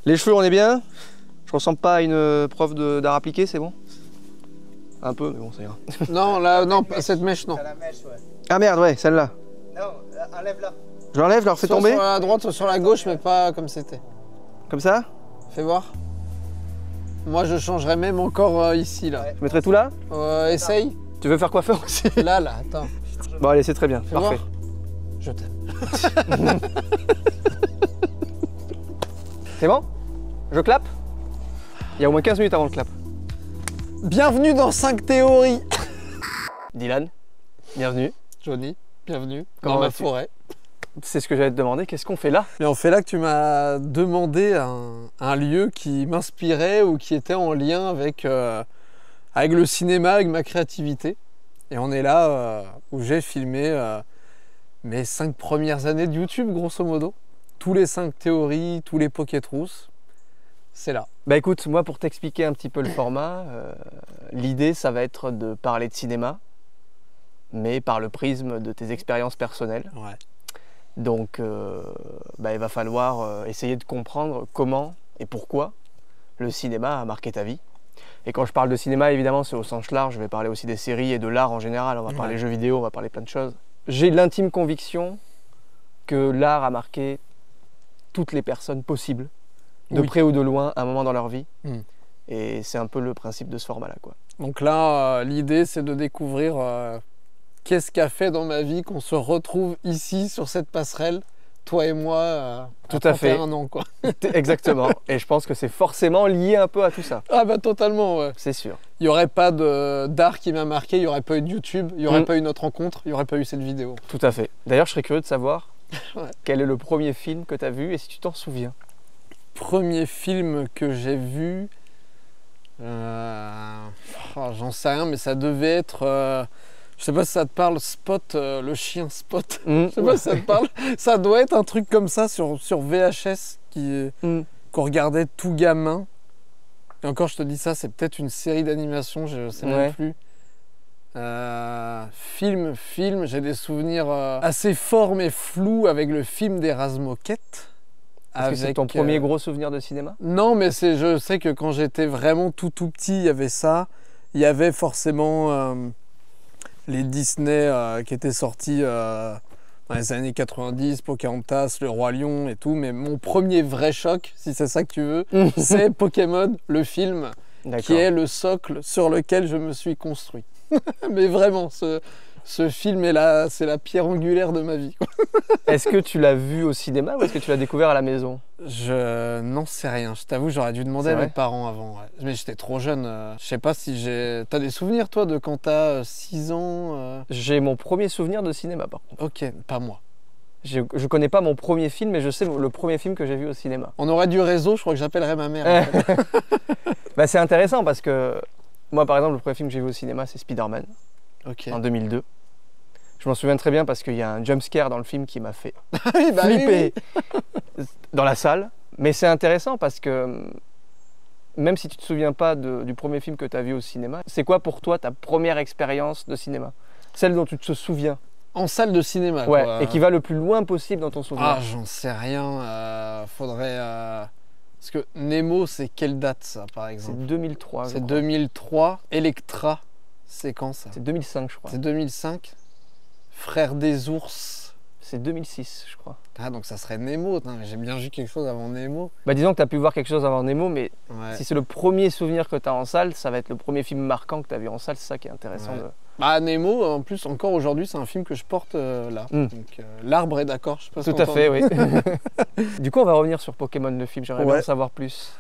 Les cheveux, on est bien? Je ressemble pas à une prof d'art appliqué, c'est bon? Un peu, mais bon, ça ira. Non, là, non, pas cette mèche, non. La mèche, ouais. Ah merde, ouais, celle-là. Non, enlève-la. Je l'enlève, je la refais Soit tomber? sur la droite, soit sur la gauche, mais pas comme c'était. Comme ça? Fais voir. Moi, je changerais même encore ici, là. Ouais. Je mettrai tout là? Essaye. Tu veux faire coiffeur aussi? Là, attends. Bon, allez, c'est très bien, Fais parfait. voir. Je t'aime. C'est bon? Je clappe? Il y a au moins 15 minutes avant le clap. Bienvenue dans 5 théories. Dylan, bienvenue. Johnny, bienvenue Comment dans ma vas-tu? forêt. C'est ce que j'allais te demander, qu'est-ce qu'on fait là? Mais on fait là que tu m'as demandé un lieu qui m'inspirait ou qui était en lien avec, avec le cinéma, avec ma créativité. Et on est là où j'ai filmé mes 5 premières années de YouTube, grosso modo. Tous les 5 théories, tous les pokétrousses, c'est là. Bah écoute, moi pour t'expliquer un petit peu le format, l'idée ça va être de parler de cinéma, mais par le prisme de tes expériences personnelles. Ouais. Donc il va falloir essayer de comprendre comment et pourquoi le cinéma a marqué ta vie. Et quand je parle de cinéma, évidemment, c'est au sens large, je vais parler aussi des séries et de l'art en général, on va parler jeux vidéo, on va parler plein de choses. J'ai l'intime conviction que l'art a marqué toutes les personnes possibles, de près ou de loin, à un moment dans leur vie. Et c'est un peu le principe de ce format-là, quoi. Donc là, l'idée, c'est de découvrir qu'est-ce qu'a fait dans ma vie qu'on se retrouve ici, sur cette passerelle, toi et moi, Tout à fait. 31 ans, quoi. Exactement. Et je pense que c'est forcément lié un peu à tout ça. Ah bah totalement, ouais. C'est sûr. Il n'y aurait pas d'art qui m'a marqué, il n'y aurait pas eu de YouTube, il n'y aurait pas eu notre rencontre, il n'y aurait pas eu cette vidéo. Tout à fait. D'ailleurs, je serais curieux de savoir Ouais. quel est le premier film que tu as vu et si tu t'en souviens. Premier film que j'ai vu, j'en sais rien, mais ça devait être, je sais pas si ça te parle, Spot, le chien Spot. Je sais pas si ça te parle. Ça doit être un truc comme ça sur VHS qu'on regardait tout gamin. Et encore, je te dis ça, c'est peut-être une série d'animation, je sais même plus. Film, j'ai des souvenirs assez forts mais flous avec le film des Razmoquettes. Est-ce que c'est ton premier gros souvenir de cinéma? Non, mais je sais que quand j'étais vraiment tout petit, il y avait ça. Il y avait forcément les Disney qui étaient sortis dans les années 90, Pocahontas, Le Roi Lion et tout. Mais mon premier vrai choc, si c'est ça que tu veux, c'est Pokémon, le film, qui est le socle sur lequel je me suis construit. Mais vraiment, ce film c'est la pierre angulaire de ma vie. Est-ce que tu l'as vu au cinéma ou est-ce que tu l'as découvert à la maison? Je n'en sais rien. Je t'avoue, j'aurais dû demander à mes parents avant. Ouais. Mais j'étais trop jeune. Je sais pas si j'ai... T'as des souvenirs, toi, de quand t'as 6 ans J'ai mon premier souvenir de cinéma, par contre. Ok, pas moi. Je connais pas mon premier film, mais je sais le premier film que j'ai vu au cinéma. On aurait du réseau, je crois que j'appellerais ma mère. En fait. Bah, c'est intéressant parce que moi, par exemple, le premier film que j'ai vu au cinéma, c'est Spider-Man, en 2002. Je m'en souviens très bien parce qu'il y a un jumpscare dans le film qui m'a fait flipper dans la salle. Mais c'est intéressant parce que même si tu te souviens pas du premier film que tu as vu au cinéma, c'est quoi pour toi ta première expérience de cinéma? Celle dont tu te souviens? En salle de cinéma, ouais, quoi. Et qui va le plus loin possible dans ton souvenir. Ah, j'en sais rien. Faudrait... Parce que Nemo, c'est quelle date, ça, par exemple? C'est 2003. C'est 2003. Electra, c'est quand, ça? C'est 2005, je crois. C'est 2005. Frère des ours. C'est 2006, je crois. Ah, donc ça serait Nemo. J'ai bien vu quelque chose avant Nemo. Bah disons que tu as pu voir quelque chose avant Nemo, mais ouais. Si c'est le premier souvenir que tu as en salle, ça va être le premier film marquant que tu as vu en salle, c'est ça qui est intéressant. Ouais. Bah Nemo, en plus, encore aujourd'hui, c'est un film que je porte là. Donc l'arbre est d'accord, je sais pas. Tout à fait, oui. Du coup, on va revenir sur Pokémon, le film, j'aimerais bien en savoir plus.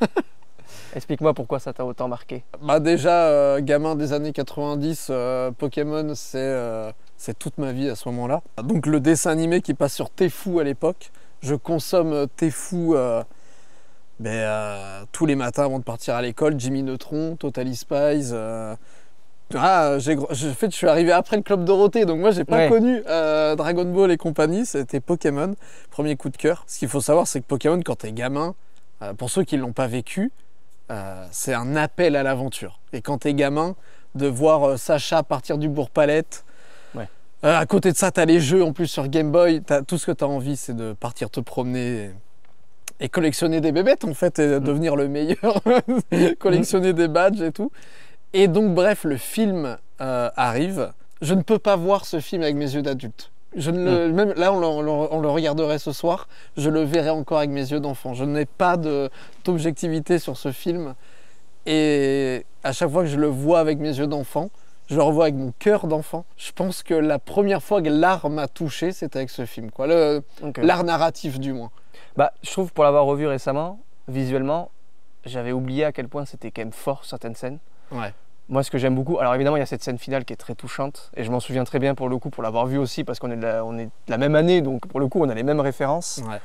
Explique-moi pourquoi ça t'a autant marqué. Bah déjà, gamin des années 90, Pokémon, c'est toute ma vie à ce moment-là. Donc le dessin animé qui passe sur Tfou à l'époque, je consomme Tfou tous les matins avant de partir à l'école, Jimmy Neutron, Totally Spies. Je suis arrivé après le Club Dorothée, donc moi j'ai pas connu Dragon Ball et compagnie, c'était Pokémon, premier coup de cœur. Ce qu'il faut savoir, c'est que Pokémon, quand t'es gamin, pour ceux qui l'ont pas vécu, c'est un appel à l'aventure. Et quand t'es gamin, de voir Sacha partir du Bourg-Palette, à côté de ça, t'as les jeux en plus sur Game Boy, tout ce que t'as envie, c'est de partir te promener et collectionner des bébêtes en fait et devenir le meilleur, collectionner des badges et tout. Et donc bref, le film arrive. Je ne peux pas voir ce film avec mes yeux d'adulte. Même là, on le regarderait ce soir, je le verrai encore avec mes yeux d'enfant. Je n'ai pas d'objectivité sur ce film. Et à chaque fois que je le vois avec mes yeux d'enfant, je le revois avec mon cœur d'enfant. Je pense que la première fois que l'art m'a touché, c'était avec ce film, quoi. L'art narratif, du moins. Bah, je trouve, pour l'avoir revu récemment, visuellement, j'avais oublié à quel point c'était quand même fort certaines scènes. Ouais. Moi, ce que j'aime beaucoup, alors évidemment, il y a cette scène finale qui est très touchante, et je m'en souviens très bien pour le coup, pour l'avoir vu aussi, parce qu'on est de la même année, donc pour le coup, on a les mêmes références. Ouais.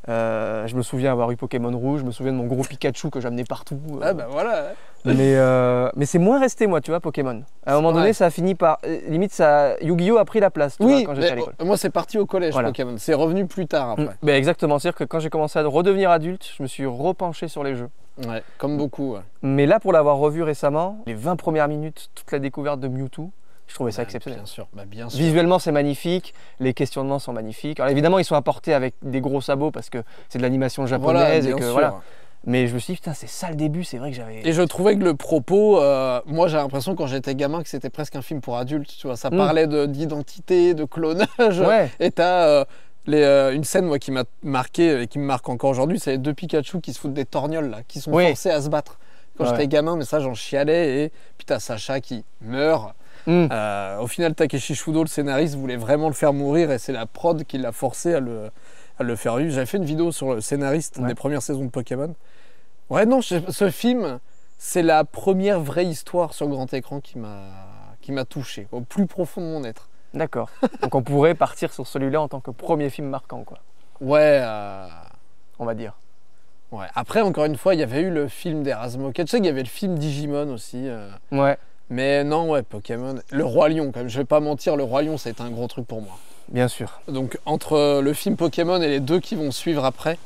Je me souviens avoir eu Pokémon Rouge, je me souviens de mon gros Pikachu que j'amenais partout. Ah bah voilà. Mais c'est moins resté, moi, tu vois, Pokémon. À un moment donné, ça a fini par. Limite, Yu-Gi-Oh! A pris la place, tu vois, quand j'étais à l'école. Moi, c'est parti au collège, voilà. Pokémon. C'est revenu plus tard après. Ben exactement. C'est-à-dire que quand j'ai commencé à redevenir adulte, je me suis repenché sur les jeux. Ouais, comme beaucoup. Ouais. Mais là, pour l'avoir revu récemment, les 20 premières minutes, toute la découverte de Mewtwo, je trouvais ça exceptionnel. Bien sûr, bien sûr. Visuellement, c'est magnifique, les questionnements sont magnifiques. Alors évidemment, ils sont apportés avec des gros sabots parce que c'est de l'animation japonaise et que voilà. Mais je me suis dit, putain, c'est ça le début, c'est vrai que j'avais. Et je trouvais que le propos, moi j'ai l'impression quand j'étais gamin que c'était presque un film pour adultes, tu vois. Ça parlait d'identité, de clonage. Ouais. Et t'as une scène moi, qui m'a marqué et qui me marque encore aujourd'hui, c'est les deux Pikachu qui se foutent des torgnoles là, qui sont forcés à se battre. Quand j'étais gamin, mais ça j'en chialais. Et puis t'as Sacha qui meurt. Au final, Takeshi Shudo, le scénariste, voulait vraiment le faire mourir et c'est la prod qui l'a forcé à le faire vivre. J'avais fait une vidéo sur le scénariste des premières saisons de Pokémon. Ouais, non, ce film, c'est la première vraie histoire sur grand écran qui m'a touché au plus profond de mon être. D'accord. Donc on pourrait partir sur celui-là en tant que premier film marquant, quoi. Ouais. On va dire. Ouais. Après, encore une fois, il y avait eu le film d'Erasmo. Tu sais qu'il y avait le film Digimon aussi. Ouais. Mais non, ouais, Pokémon. Le Roi Lion, quand même. Je vais pas mentir, le Roi Lion, ça a été un gros truc pour moi. Bien sûr. Donc, entre le film Pokémon et les deux qui vont suivre après,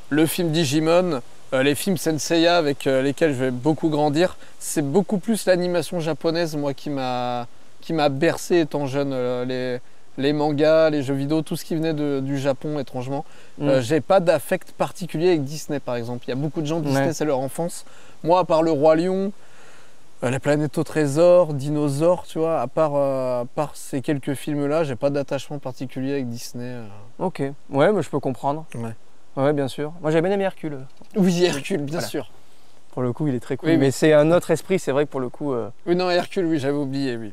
le film Digimon, les films Senseiya avec lesquels je vais beaucoup grandir, c'est beaucoup plus l'animation japonaise, moi, qui m'a bercé étant jeune. Les mangas, les jeux vidéo, tout ce qui venait du Japon, étrangement. J'ai pas d'affect particulier avec Disney, par exemple. Il y a beaucoup de gens, Disney, c'est leur enfance. Moi, à part le Roi Lion, La planète au trésor, Dinosaures, tu vois, à part ces quelques films-là, j'ai pas d'attachement particulier avec Disney. Ok, ouais, mais je peux comprendre. Ouais, bien sûr. Moi, j'avais bien aimé Hercule. Oui, Hercule, bien sûr. Pour le coup, il est très cool. Oui, mais c'est un autre esprit, c'est vrai que pour le coup. Oui, non, Hercule, oui, j'avais oublié, oui.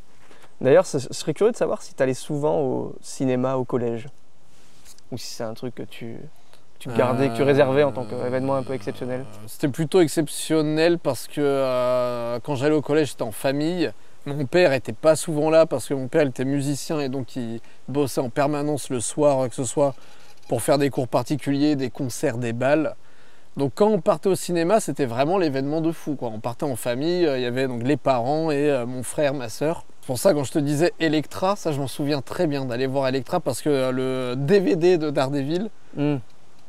D'ailleurs, je serais curieux de savoir si tu allais souvent au cinéma, au collège. Ou si c'est un truc que tu gardais, que tu réservais en tant qu'événement un peu exceptionnel. C'était plutôt exceptionnel parce que quand j'allais au collège, j'étais en famille. Mon père n'était pas souvent là parce que mon père il était musicien et donc il bossait en permanence le soir, que ce soit pour faire des cours particuliers, des concerts, des bals. Donc quand on partait au cinéma, c'était vraiment l'événement de fou, quoi. On partait en famille, il y avait donc les parents et mon frère, ma soeur. C'est pour ça quand je te disais Electra, ça je m'en souviens très bien d'aller voir Electra parce que le DVD de Daredevil,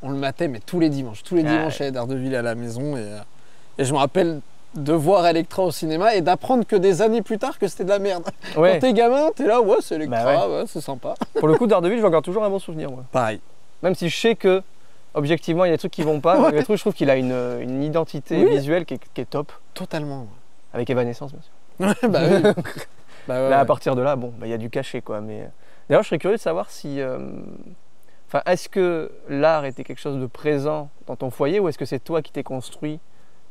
on le matait mais tous les dimanches. Tous les dimanches, il y avait Daredevil à la maison et je me rappelle de voir Electra au cinéma et d'apprendre que des années plus tard que c'était de la merde. Ouais. Quand t'es gamin, t'es là, ouais, c'est Electra, ouais, c'est sympa. Pour le coup, Daredevil, j'en garde toujours un bon souvenir. Moi. Pareil. Même si je sais que, objectivement, il y a des trucs qui vont pas, mais je trouve qu'il a une identité visuelle qui est top. Totalement. Avec Evanescence, bien sûr. Bah oui. Là, à partir de là, bon, il y a du cachet, quoi. Mais d'ailleurs, je serais curieux de savoir si, est-ce que l'art était quelque chose de présent dans ton foyer ou est-ce que c'est toi qui t'es construit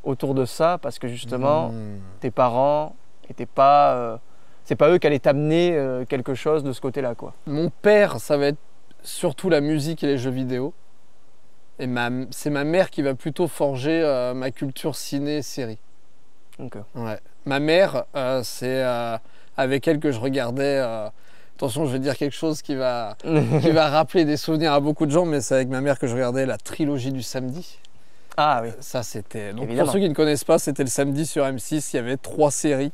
autour de ça parce que justement, tes parents n'étaient pas, c'est pas eux qui allaient t'amener quelque chose de ce côté-là, quoi. Mon père, ça va être surtout la musique et les jeux vidéo. Et c'est ma mère qui va plutôt forger ma culture ciné-série. Okay. Ouais. Ma mère, c'est avec elle que je regardais. Attention, je vais dire quelque chose qui va rappeler des souvenirs à beaucoup de gens, mais c'est avec ma mère que je regardais la trilogie du samedi. Ah oui. Ça, c'était. Donc, évidemment. pour ceux qui ne connaissent pas, c'était le samedi sur M6. Il y avait 3 séries.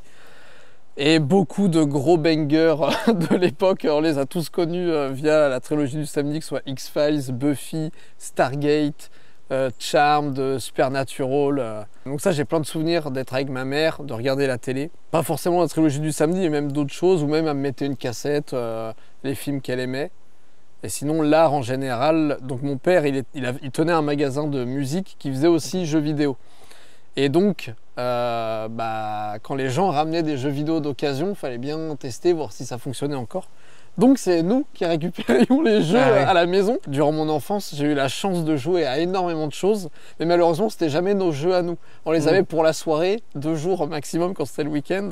Et beaucoup de gros bangers de l'époque, on les a tous connus via la trilogie du samedi, que ce soit X-Files, Buffy, Stargate, Charmed, Supernatural. Donc ça, j'ai plein de souvenirs d'être avec ma mère, de regarder la télé. Pas forcément la trilogie du samedi, mais même d'autres choses, ou même elle me mettait une cassette, les films qu'elle aimait. Et sinon, l'art en général, donc mon père, il tenait un magasin de musique qui faisait aussi jeux vidéo. Et donc, quand les gens ramenaient des jeux vidéo d'occasion, il fallait bien tester, voir si ça fonctionnait encore. Donc c'est nous qui récupérions les jeux à la maison. Durant mon enfance, j'ai eu la chance de jouer à énormément de choses, mais malheureusement, c'était jamais nos jeux à nous. On les avait pour la soirée, 2 jours au maximum quand c'était le week-end.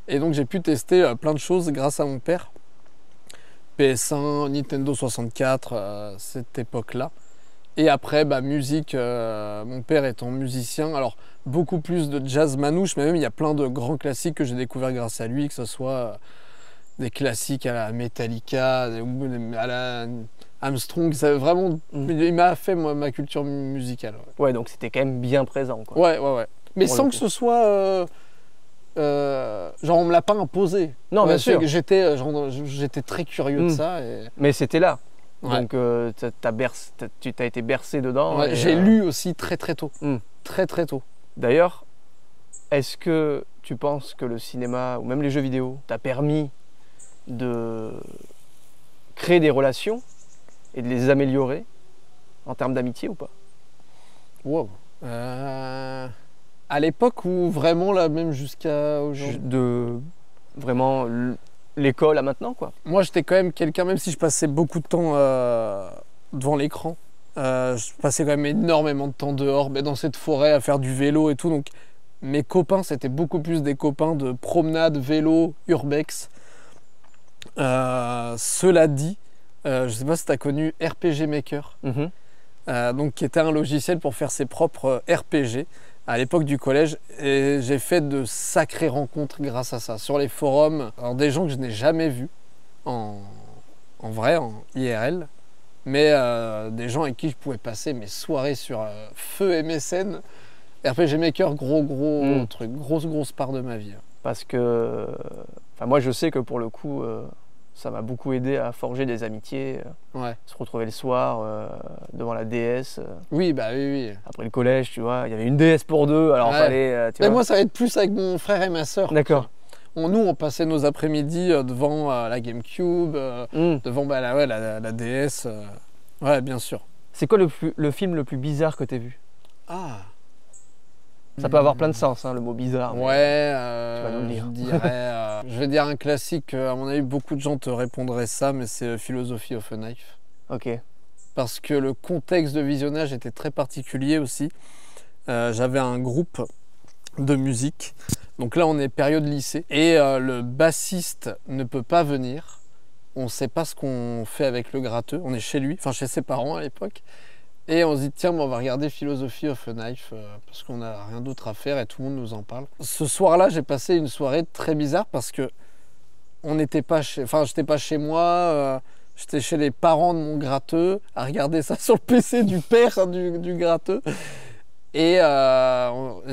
Et donc j'ai pu tester plein de choses grâce à mon père. PS1, Nintendo 64, cette époque-là. Et après, musique, mon père étant musicien, alors beaucoup plus de jazz manouche, mais même il y a plein de grands classiques que j'ai découverts grâce à lui, que ce soit des classiques à la Metallica, à la Armstrong, ça vraiment, il m'a fait moi, ma culture musicale. Ouais, donc c'était quand même bien présent, quoi. Ouais. Mais sans que ce soit... genre on me l'a pas imposé. Non, bien sûr. J'étais très curieux de ça. Mais c'était là. Ouais. Donc tu t'as été bercé dedans. Ouais, j'ai lu aussi très tôt. Très tôt. D'ailleurs, est-ce que tu penses que le cinéma ou même les jeux vidéo t'a permis de créer des relations et de les améliorer en termes d'amitié ou pas? Wow. À l'époque ou vraiment là même jusqu'à aujourd'hui? De vraiment l'école à maintenant, quoi. Moi j'étais quand même quelqu'un, même si je passais beaucoup de temps devant l'écran, je passais quand même énormément de temps dehors, mais dans cette forêt à faire du vélo et tout. Donc mes copains c'était beaucoup plus des copains de promenade, vélo, urbex. Cela dit, je sais pas si tu as connu RPG Maker, donc qui était un logiciel pour faire ses propres RPG à l'époque du collège, et j'ai fait de sacrées rencontres grâce à ça sur les forums. Alors des gens que je n'ai jamais vus en vrai, en IRL, mais des gens avec qui je pouvais passer mes soirées sur feu MSN. RPG Maker, gros truc, grosse part de ma vie. Parce que, moi je sais que pour le coup, ça m'a beaucoup aidé à forger des amitiés, se retrouver le soir devant la DS. Oui. Après le collège, tu vois, il y avait une DS pour deux, alors fallait. Mais moi, ça va être plus avec mon frère et ma soeur. D'accord. Nous, on passait nos après-midi devant la GameCube, devant la DS. Ouais, bien sûr. C'est quoi le film le plus bizarre que tu as vu? Ça peut avoir plein de sens, le mot bizarre. Ouais, tu vas nous le dire. Je vais dire un classique, à mon avis, beaucoup de gens te répondraient ça, mais c'est Philosophy of a Knife. Ok. Parce que le contexte de visionnage était très particulier aussi. J'avais un groupe de musique, donc là on est période lycée, et le bassiste ne peut pas venir. On ne sait pas ce qu'on fait avec le gratteux, on est chez lui, enfin chez ses parents à l'époque. Et on se dit, tiens, on va regarder Philosophy of a Knife parce qu'on n'a rien d'autre à faire et tout le monde nous en parle. Ce soir-là, j'ai passé une soirée très bizarre parce que j'étais pas chez moi, j'étais chez les parents de mon gratteux à regarder ça sur le PC du père du gratteux. Et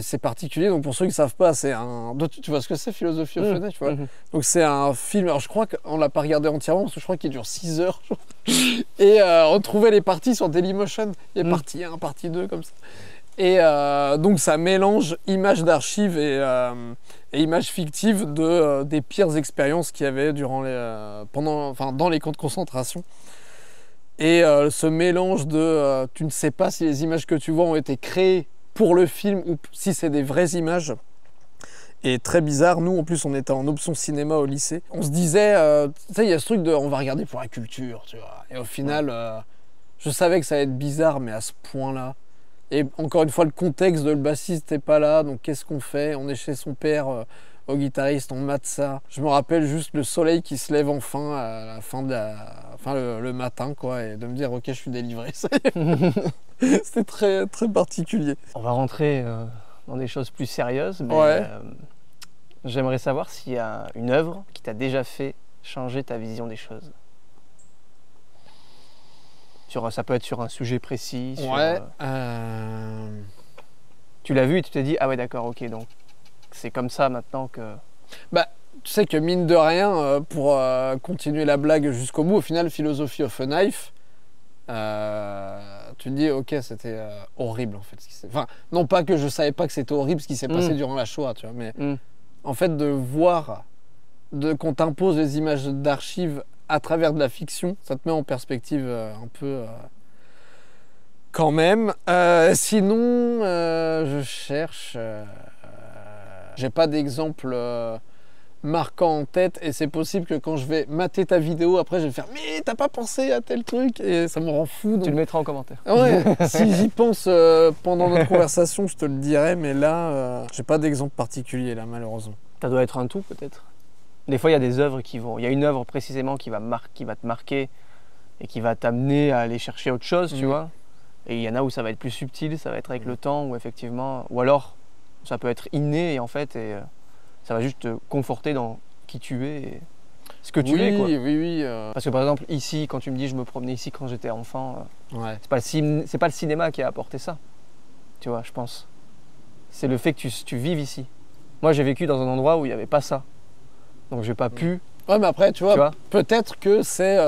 c'est particulier, donc pour ceux qui ne savent pas, c'est un... Tu vois ce que c'est, Philosophy of a Knife, tu vois. Donc c'est un film, alors je crois qu'on ne l'a pas regardé entièrement, parce que je crois qu'il dure 6 heures. Et on trouvait les parties sur Dailymotion, il y a partie 1, partie 2, comme ça. Et donc ça mélange images d'archives et images fictives des pires expériences qu'il y avait dans les camps de concentration. Et ce mélange de tu ne sais pas si les images que tu vois ont été créées pour le film ou si c'est des vraies images est très bizarre. Nous en plus on était en option cinéma au lycée. On se disait, tu sais, il y a ce truc de on va regarder pour la culture, tu vois. Et au final, je savais que ça allait être bizarre, mais à ce point-là. Et encore une fois, le contexte de le bassiste n'est pas là, donc qu'est-ce qu'on fait? On est chez son père, au guitariste, on mate ça. Je me rappelle juste le soleil qui se lève enfin à la fin le matin, quoi, et de me dire ok, je suis délivré. C'était très très particulier. On va rentrer dans des choses plus sérieuses, mais j'aimerais savoir s'il y a une œuvre qui t'a déjà fait changer ta vision des choses. Ça peut être sur un sujet précis. Tu l'as vu et tu t'es dit ah ouais d'accord, ok, donc c'est comme ça maintenant que... Tu sais que mine de rien, pour continuer la blague jusqu'au bout, au final, Philosophy of a Knife, tu te dis ok, c'était horrible en fait. Enfin, non pas que je savais pas que c'était horrible ce qui s'est passé durant la Shoah, tu vois, mais en fait de voir, qu'on t'impose les images d'archives à travers de la fiction, ça te met en perspective un peu quand même. Sinon, je cherche. J'ai pas d'exemple marquant en tête et c'est possible que quand je vais mater ta vidéo, après je vais faire mais t'as pas pensé à tel truc et ça me rend fou. Donc... Tu le mettras en commentaire. Ouais, si j'y pense pendant notre conversation, je te le dirai, mais là, j'ai pas d'exemple particulier là, malheureusement. Ça doit être un tout peut-être. Des fois, il y a des œuvres qui vont. Il y a une œuvre précisément qui va te marquer et qui va t'amener à aller chercher autre chose, tu vois. Et il y en a où ça va être plus subtil, ça va être avec le temps, ou effectivement. Ou alors, ça peut être inné et en fait, ça va juste te conforter dans qui tu es et ce que tu es, quoi. Oui. Parce que par exemple, ici, quand tu me dis je me promenais ici quand j'étais enfant, Ouais. c'est pas le cinéma qui a apporté ça, tu vois, je pense. C'est le fait que tu vives ici. Moi, j'ai vécu dans un endroit où il n'y avait pas ça. Donc, j'ai pas pu. Ouais, mais après, tu vois? Peut-être que c'est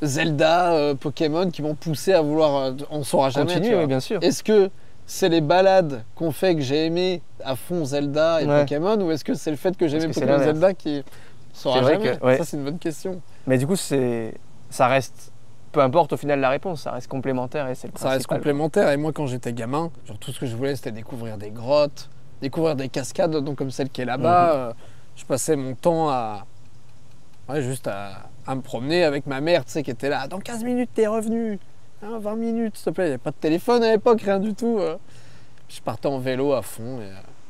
Zelda, Pokémon qui m'ont poussé à vouloir. On saura jamais. Continuer, oui, bien sûr. Est-ce que c'est les balades qu'on fait que j'ai aimé à fond Zelda et Pokémon, ou est-ce que c'est le fait que j'ai aimé Pokémon et Zelda qui. On saura jamais. Ça, c'est une bonne question. Mais du coup, ça reste. Peu importe au final la réponse, ça reste complémentaire et c'est le principal. Ça reste complémentaire. Et moi, quand j'étais gamin, genre tout ce que je voulais, c'était découvrir des grottes, découvrir des cascades, donc comme celle qui est là-bas. Je passais mon temps juste à me promener avec ma mère, tu sais, qui était là. Dans 15 minutes, t'es revenu. 20 minutes, s'il te plaît. Il n'y avait pas de téléphone à l'époque, rien du tout. Je partais en vélo à fond.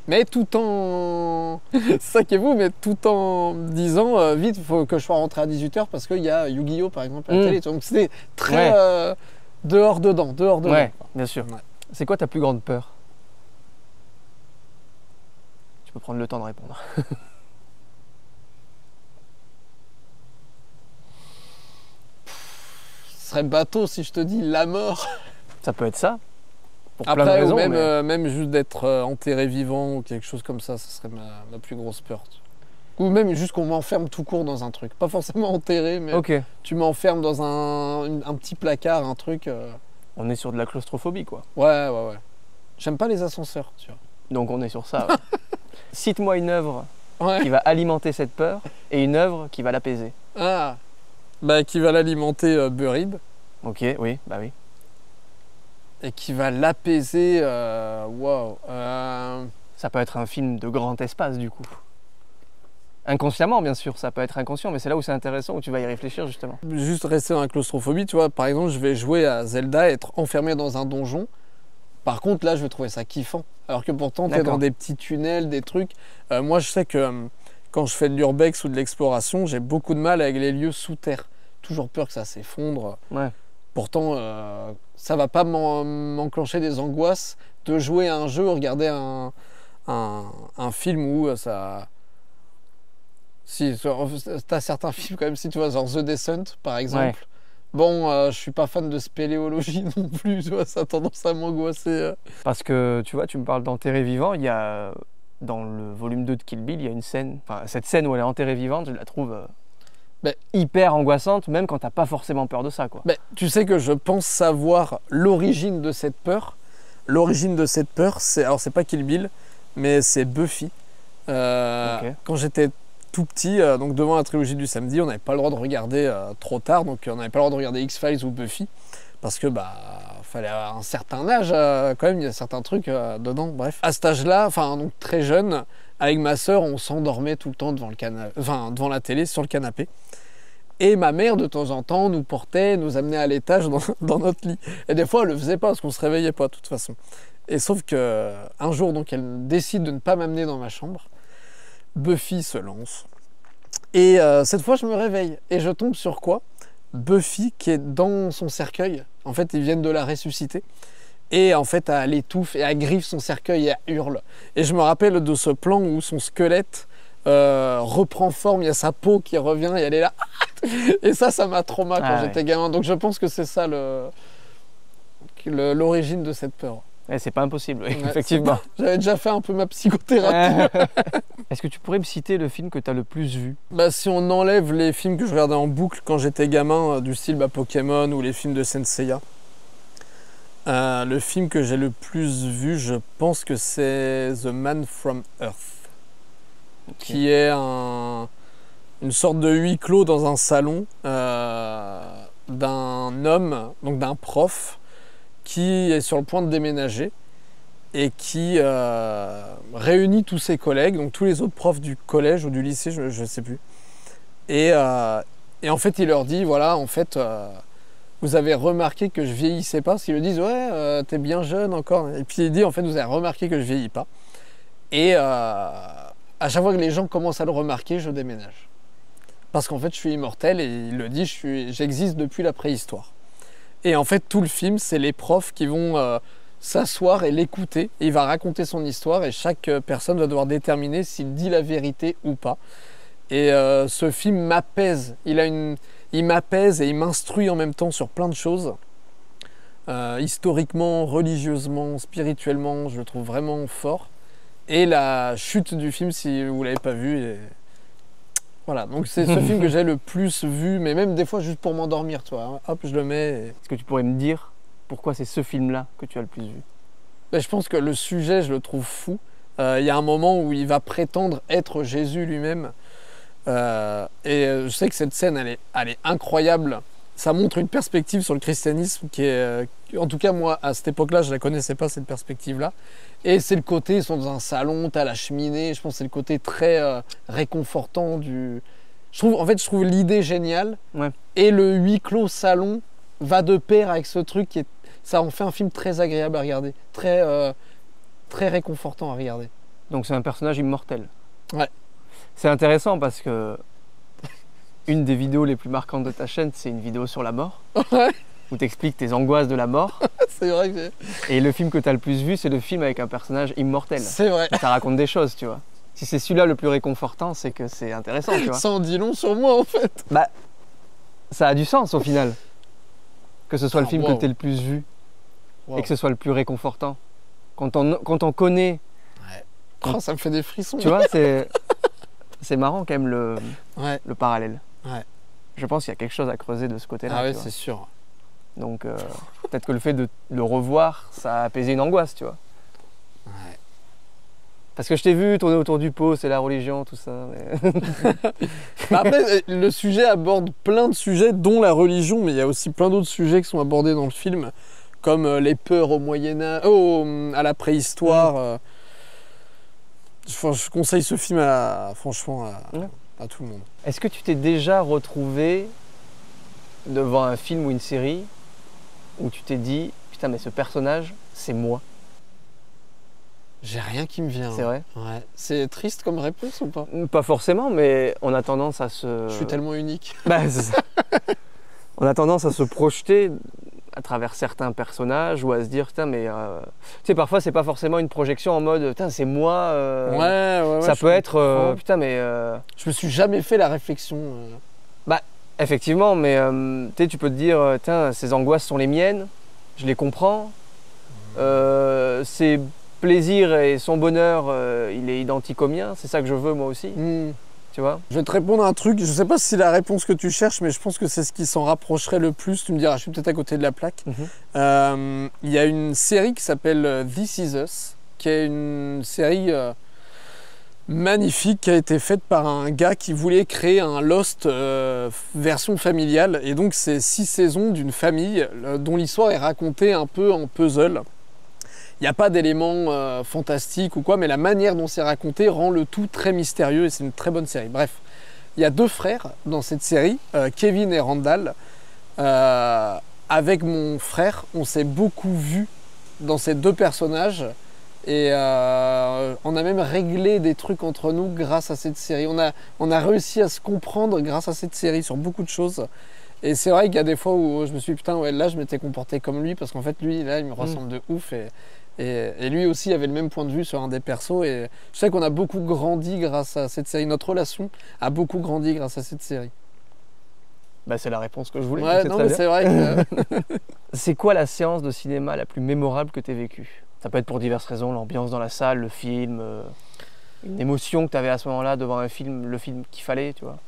Mais tout en. C'est ça qui est vous, mais tout en disant vite, il faut que je sois rentré à 18h parce qu'il y a Yu-Gi-Oh! Par exemple à la télé. Donc c'était très dehors-dedans. Ouais, bien sûr. Ouais. C'est quoi ta plus grande peur? Tu peux prendre le temps de répondre. Ce serait bateau si je te dis la mort. Ça peut être ça. Pour après, plein de raisons, ou même juste d'être enterré vivant ou quelque chose comme ça serait ma plus grosse peur. Ou même juste qu'on m'enferme tout court dans un truc. Pas forcément enterré, mais tu m'enfermes dans un petit placard, un truc. On est sur de la claustrophobie, quoi. Ouais. J'aime pas les ascenseurs, tu vois. Donc on est sur ça. Ouais. Cite-moi une œuvre qui va alimenter cette peur et une œuvre qui va l'apaiser. Ah, bah qui va l'alimenter Buried. Ok, oui, bah oui. Et qui va l'apaiser, waouh. Ça peut être un film de grand espace, du coup. Inconsciemment, bien sûr, ça peut être inconscient, mais c'est là où c'est intéressant, où tu vas y réfléchir, justement. Juste rester dans la claustrophobie, tu vois, par exemple, je vais jouer à Zelda, être enfermé dans un donjon. Par contre, là, je vais trouver ça kiffant. Alors que pourtant, tu es dans des petits tunnels, des trucs. Moi, je sais que quand je fais de l'urbex ou de l'exploration, j'ai beaucoup de mal avec les lieux sous terre. Toujours peur que ça s'effondre. Ouais. Pourtant, ça va pas m'enclencher des angoisses de jouer à un jeu, regarder un film où ça... Si, t'as certains films quand même, si tu vois, genre The Descent, par exemple. Ouais. Bon, je suis pas fan de spéléologie non plus, tu vois, ça a tendance à m'angoisser. Parce que, tu vois, tu me parles d'enterré vivant, il y a... Dans le volume 2 de Kill Bill, il y a une scène... Enfin, cette scène où elle est enterrée vivante, je la trouve... hyper angoissante, même quand t'as pas forcément peur de ça, quoi. Tu sais que je pense savoir l'origine de cette peur. L'origine de cette peur, alors c'est pas Kill Bill, mais c'est Buffy. Quand j'étais tout petit, donc devant la trilogie du samedi, on n'avait pas le droit de regarder trop tard, donc on n'avait pas le droit de regarder X-Files ou Buffy, parce que fallait avoir un certain âge, quand même, il y a certains trucs dedans, bref. À cet âge-là, enfin donc très jeune, avec ma sœur, on s'endormait tout le temps devant la télé, sur le canapé. Et ma mère, de temps en temps, nous portait, nous amenait à l'étage dans notre lit. Et des fois, elle le faisait pas, parce qu'on se réveillait pas, de toute façon. Et sauf qu'un jour, donc, elle décide de ne pas m'amener dans ma chambre. Buffy se lance. Et cette fois, je me réveille. Et je tombe sur quoi? Buffy qui est dans son cercueil. En fait, ils viennent de la ressusciter. Et en fait, elle étouffe et elle griffe son cercueil et elle hurle. Et je me rappelle de ce plan où son squelette reprend forme, il y a sa peau qui revient et elle est là. Et ça m'a traumatisé quand j'étais gamin. Donc je pense que c'est ça l'origine de cette peur. C'est pas impossible, oui, effectivement. J'avais déjà fait un peu ma psychothérapie. Est-ce que tu pourrais me citer le film que tu as le plus vu? Si on enlève les films que je regardais en boucle quand j'étais gamin, du style Pokémon ou les films de Senseiya, le film que j'ai le plus vu, je pense que c'est The Man from Earth, qui est un une sorte de huis clos dans un salon d'un homme, donc d'un prof, qui est sur le point de déménager et qui réunit tous ses collègues, donc tous les autres profs du collège ou du lycée, je ne sais plus. Et en fait, il leur dit, voilà, en fait, vous avez remarqué que je vieillissais pas, parce qu'ils lui disent, ouais, t'es bien jeune encore. Et puis il dit, en fait, vous avez remarqué que je vieillis pas. Et à chaque fois que les gens commencent à le remarquer, je déménage. Parce qu'en fait, je suis immortel, et il le dit, j'existe depuis la préhistoire. Et en fait, tout le film, c'est les profs qui vont s'asseoir et l'écouter. Il va raconter son histoire, et chaque personne va devoir déterminer s'il dit la vérité ou pas. Et ce film m'apaise. Il m'apaise et il m'instruit en même temps sur plein de choses. Historiquement, religieusement, spirituellement, je le trouve vraiment fort. Et la chute du film, si vous ne l'avez pas vu. Voilà, donc c'est ce film que j'ai le plus vu, mais même des fois juste pour m'endormir, tu vois. Hop, je le mets. Est-ce que tu pourrais me dire pourquoi c'est ce film-là que tu as le plus vu? Ben, je pense que le sujet, je le trouve fou. Il y a un moment où il va prétendre être Jésus lui-même. Je sais que cette scène, elle est incroyable. Ça montre une perspective sur le christianisme qui est... en tout cas, moi, à cette époque-là, je ne la connaissais pas, cette perspective-là. Et c'est le côté, ils sont dans un salon, tu as la cheminée. Je pense que c'est le côté très réconfortant du... je trouve l'idée géniale. Ouais. Et le huis clos salon va de pair avec ce truc qui est... Ça en fait un film très agréable à regarder. Très réconfortant à regarder. Donc c'est un personnage immortel. Ouais. C'est intéressant parce que une des vidéos les plus marquantes de ta chaîne, c'est une vidéo sur la mort. Ouais. Où tu expliques tes angoisses de la mort. C'est vrai que Et le film que tu as le plus vu, c'est le film avec un personnage immortel. c'est vrai. Ça raconte des choses, tu vois. Si c'est celui-là le plus réconfortant, c'est que c'est intéressant, tu vois. Ça en dit long sur moi, en fait. Bah, ça a du sens au final. Que ce soit le film wow. que tu as le plus vu Wow. et que ce soit le plus réconfortant. Quand on connaît, Oh, ça me fait des frissons. tu vois, c'est marrant quand même le parallèle. Ouais. Je pense qu'il y a quelque chose à creuser de ce côté-là. Ah ouais, tu vois. c'est sûr. Donc peut-être que le fait de le revoir, ça a apaisé une angoisse, tu vois. Ouais. Parce que je t'ai vu tourner autour du pot, c'est la religion, tout ça. Mais... Bah après, le sujet aborde plein de sujets, dont la religion, mais il y a aussi plein d'autres sujets qui sont abordés dans le film, comme les peurs au Moyen-Âge, à la préhistoire. Je conseille ce film franchement à tout le monde. Est-ce que tu t'es déjà retrouvé devant un film ou une série où tu t'es dit putain mais ce personnage c'est moi? J'ai rien qui me vient. C'est vrai? Ouais. C'est triste comme réponse ou pas? Pas forcément, mais on a tendance à se... Je suis tellement unique. Bah, c'est ça. On a tendance à se projeter à travers certains personnages ou à se dire putain mais tu sais parfois c'est pas forcément une projection en mode putain c'est moi Ouais, ça peut être comprends. putain mais Je me suis jamais fait la réflexion. bah effectivement mais tu sais tu peux te dire tiens ces angoisses sont les miennes, je les comprends, ses plaisirs et son bonheur il est identique au mien, c'est ça que je veux moi aussi, tu vois. Je vais te répondre à un truc, je sais pas si c'est la réponse que tu cherches, mais je pense que c'est ce qui s'en rapprocherait le plus. Tu me diras, je suis peut-être à côté de la plaque. Il y a une série qui s'appelle This Is Us, qui est une série magnifique qui a été faite par un gars qui voulait créer un Lost version familiale. Et donc c'est 6 saisons d'une famille dont l'histoire est racontée un peu en puzzle. Il n'y a pas d'éléments fantastiques ou quoi, mais la manière dont c'est raconté rend le tout très mystérieux et c'est une très bonne série. Bref, il y a 2 frères dans cette série, Kevin et Randall. Avec mon frère, on s'est beaucoup vu dans ces 2 personnages et on a même réglé des trucs entre nous grâce à cette série. On a réussi à se comprendre grâce à cette série sur beaucoup de choses. Et c'est vrai qu'il y a des fois où je me suis dit, putain, ouais, là je m'étais comporté comme lui parce qu'en fait, lui, là, il me ressemble de ouf. Et lui aussi avait le même point de vue sur un des persos. Et je sais qu'on a beaucoup grandi grâce à cette série. Notre relation a beaucoup grandi grâce à cette série. Bah, c'est la réponse que je voulais. Ouais, non, mais c'est vrai que... C'est quoi la séance de cinéma la plus mémorable que tu aies vécue? Ça peut être pour diverses raisons, l'ambiance dans la salle, le film, une émotion que tu avais à ce moment-là devant un film, le film qu'il fallait, tu vois.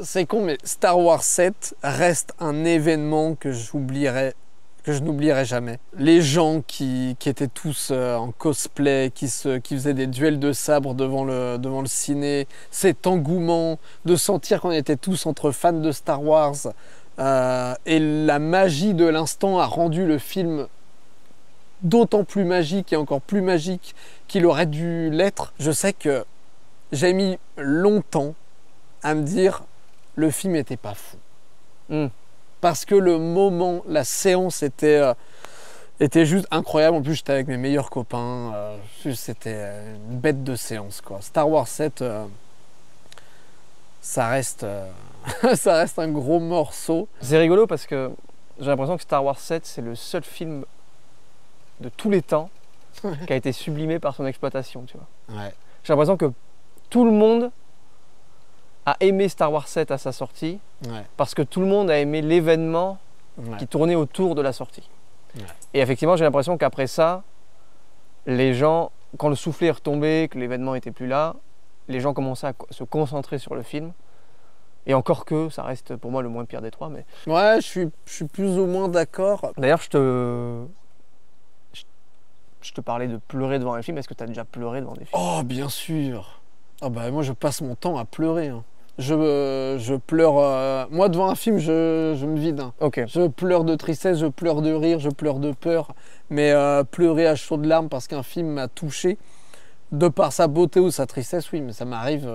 C'est con, mais Star Wars 7 reste un événement que j'oublierai que je n'oublierai jamais. Les gens qui étaient tous en cosplay, qui faisaient des duels de sabres devant le ciné, cet engouement de sentir qu'on était tous entre fans de Star Wars, et la magie de l'instant a rendu le film d'autant plus magique et encore plus magique qu'il aurait dû l'être. Je sais que j'ai mis longtemps à me dire le film n'était pas fou. Parce que le moment, la séance était juste incroyable. En plus, j'étais avec mes meilleurs copains. C'était une bête de séance, quoi. Star Wars 7, ça reste un gros morceau. C'est rigolo parce que j'ai l'impression que Star Wars 7, c'est le seul film de tous les temps qui a été sublimé par son exploitation, tu vois. Ouais. J'ai l'impression que tout le monde a aimé Star Wars 7 à sa sortie, parce que tout le monde a aimé l'événement qui tournait autour de la sortie. Et effectivement, j'ai l'impression qu'après ça, les gens, quand le soufflet est retombé, que l'événement n'était plus là, les gens commençaient à se concentrer sur le film. Et encore que ça reste pour moi le moins pire des trois. Mais... Ouais, je suis plus ou moins d'accord. D'ailleurs, je te parlais de pleurer devant un film. Est-ce que tu as déjà pleuré devant des films? Oh, bien sûr. Ah bah, moi, je passe mon temps à pleurer. Hein. Je pleure. Moi, devant un film, je me vide. Hein. Ok. Je pleure de tristesse, je pleure de rire, je pleure de peur. Mais pleurer à chaudes larmes parce qu'un film m'a touché, de par sa beauté ou sa tristesse, oui, mais ça m'arrive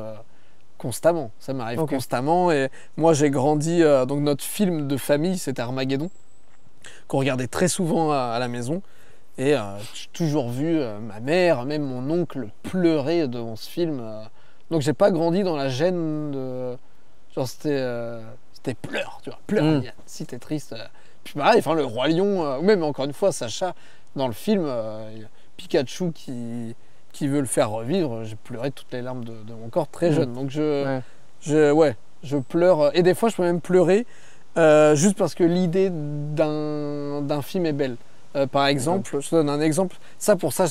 constamment. Ça m'arrive constamment. Et moi, j'ai grandi. Donc, notre film de famille, c'était Armageddon, qu'on regardait très souvent à la maison. Et j'ai toujours vu ma mère, même mon oncle, pleurer devant ce film. Donc j'ai pas grandi dans la gêne de... Genre c'était pleure, tu vois, pleure, si t'es triste. Puis pareil, enfin, le Roi Lion, ou même encore une fois, Sacha, dans le film, Pikachu qui veut le faire revivre, j'ai pleuré toutes les larmes de mon corps très jeune. Donc je pleure. Et des fois, je peux même pleurer juste parce que l'idée d'un film est belle. Par exemple, je te donne un exemple. Ça, pour ça,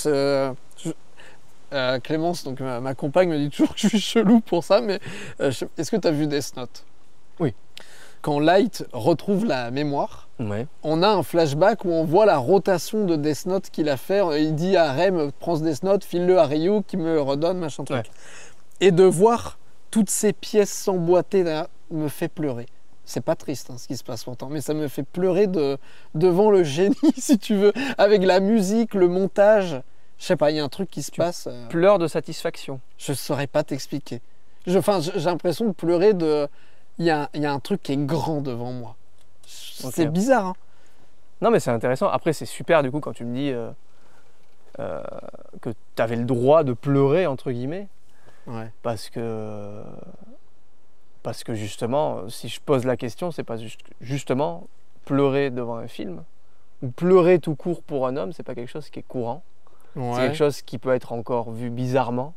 Clémence, donc ma compagne, me dit toujours que je suis chelou pour ça, mais est-ce que tu as vu Death Note? Oui. Quand Light retrouve la mémoire, on a un flashback où on voit la rotation de Death Note qu'il a fait. Il dit à Rem, prends ce Death Note, file-le à Ryu, qui me le redonne, machin truc. Et de voir toutes ces pièces s'emboîter là, me fait pleurer. C'est pas triste ce qui se passe pourtant, mais ça me fait pleurer devant le génie, si tu veux, avec la musique, le montage. Je sais pas, il y a un truc qui se passe. Pleure de satisfaction. Je saurais pas t'expliquer. J'ai l'impression de pleurer de... Il y a un truc qui est grand devant moi. C'est bizarre, hein. Non, mais c'est intéressant. Après, c'est super du coup quand tu me dis que tu avais le droit de pleurer, entre guillemets. Parce que justement, si je pose la question, c'est pas justement pleurer devant un film ou pleurer tout court pour un homme, c'est pas quelque chose qui est courant. C'est quelque chose qui peut être encore vu bizarrement.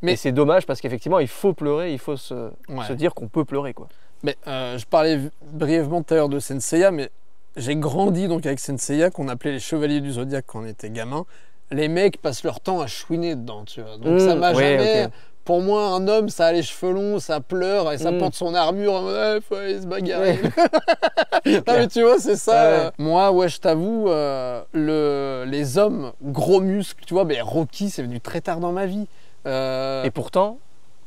Mais c'est dommage parce qu'effectivement, il faut pleurer, il faut se dire qu'on peut pleurer, quoi. Mais je parlais brièvement tout à l'heure de Senseiya, mais j'ai grandi donc avec Senseiya, qu'on appelait les Chevaliers du Zodiaque quand on était gamin. Les mecs passent leur temps à chouiner dedans, tu vois. Donc ça m'a jamais... Pour moi, un homme, ça a les cheveux longs, ça pleure et ça porte son armure en mode « faut aller se bagarrer ». Non mais tu vois, c'est ça. Moi, je t'avoue, les hommes, gros muscles, tu vois, mais Rocky, c'est venu très tard dans ma vie. Et pourtant,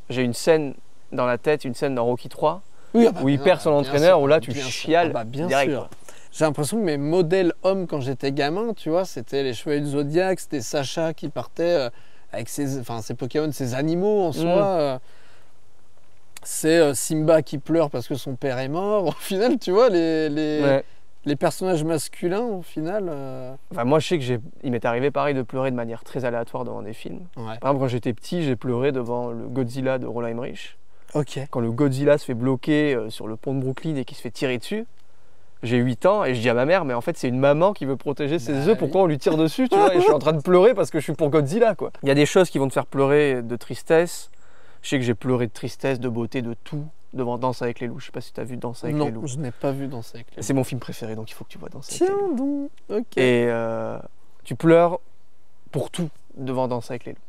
j'ai une scène dans la tête, une scène dans Rocky 3, où il perd son entraîneur, où là, tu chiales direct. Sûr. J'ai l'impression que mes modèles hommes, quand j'étais gamin, tu vois, c'était les Chevaliers du Zodiaque, c'était Sacha qui partait... avec ses Pokémon, ses animaux en soi. C'est Simba qui pleure parce que son père est mort. Au final, tu vois, les personnages masculins, au final... Enfin, moi, je sais il m'est arrivé pareil de pleurer de manière très aléatoire devant des films. Par exemple, quand j'étais petit, j'ai pleuré devant le Godzilla de Roland Emmerich. Quand le Godzilla se fait bloquer sur le pont de Brooklyn et qu'il se fait tirer dessus, j'ai 8 ans et je dis à ma mère, mais en fait c'est une maman qui veut protéger ses œufs, pourquoi on lui tire dessus, tu vois, et je suis en train de pleurer parce que je suis pour Godzilla, quoi. Il y a des choses qui vont te faire pleurer de tristesse. Je sais que j'ai pleuré de tristesse, de beauté, de tout devant Danse avec les loups. Je sais pas si tu as vu Danse avec les loups. Non, je n'ai pas vu Danse avec les loups. C'est mon film préféré, donc il faut que tu vois Danse avec les loups. Donc, ok. Et tu pleures pour tout devant Danse avec les loups.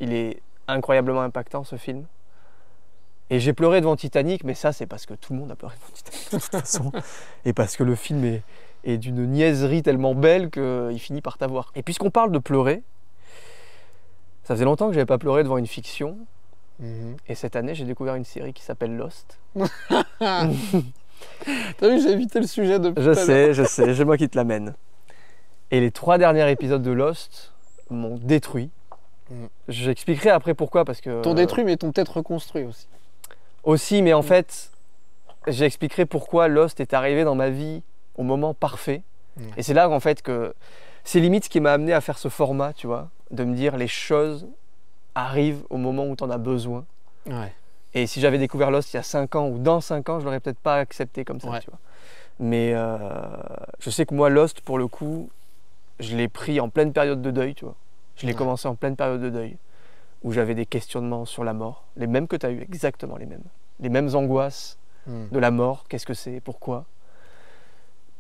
Il est incroyablement impactant, ce film. Et j'ai pleuré devant Titanic, mais ça, c'est parce que tout le monde a pleuré devant Titanic, de toute façon. Et parce que le film est d'une niaiserie tellement belle qu'il finit par t'avoir. Et puisqu'on parle de pleurer, ça faisait longtemps que je n'avais pas pleuré devant une fiction. Et cette année, j'ai découvert une série qui s'appelle Lost. T'as vu, j'ai évité le sujet depuis Je sais, c'est moi qui te l'amène. Et les 3 derniers épisodes de Lost m'ont détruit. J'expliquerai après pourquoi, parce que... T'ont détruit, mais t'ont peut-être reconstruit aussi. Aussi, mais en fait, j'expliquerai pourquoi Lost est arrivé dans ma vie au moment parfait. Et c'est là en fait que c'est limite ce qui m'a amené à faire ce format, tu vois, de me dire les choses arrivent au moment où tu en as besoin. Ouais. Et si j'avais découvert Lost il y a 5 ans ou dans 5 ans, je l'aurais peut-être pas accepté comme ça, tu vois. Mais je sais que moi, Lost, pour le coup, je l'ai pris en pleine période de deuil, tu vois. Je l'ai commencé en pleine période de deuil, où j'avais des questionnements sur la mort, les mêmes que tu as eu, exactement les mêmes. Les mêmes angoisses de la mort, qu'est-ce que c'est, pourquoi.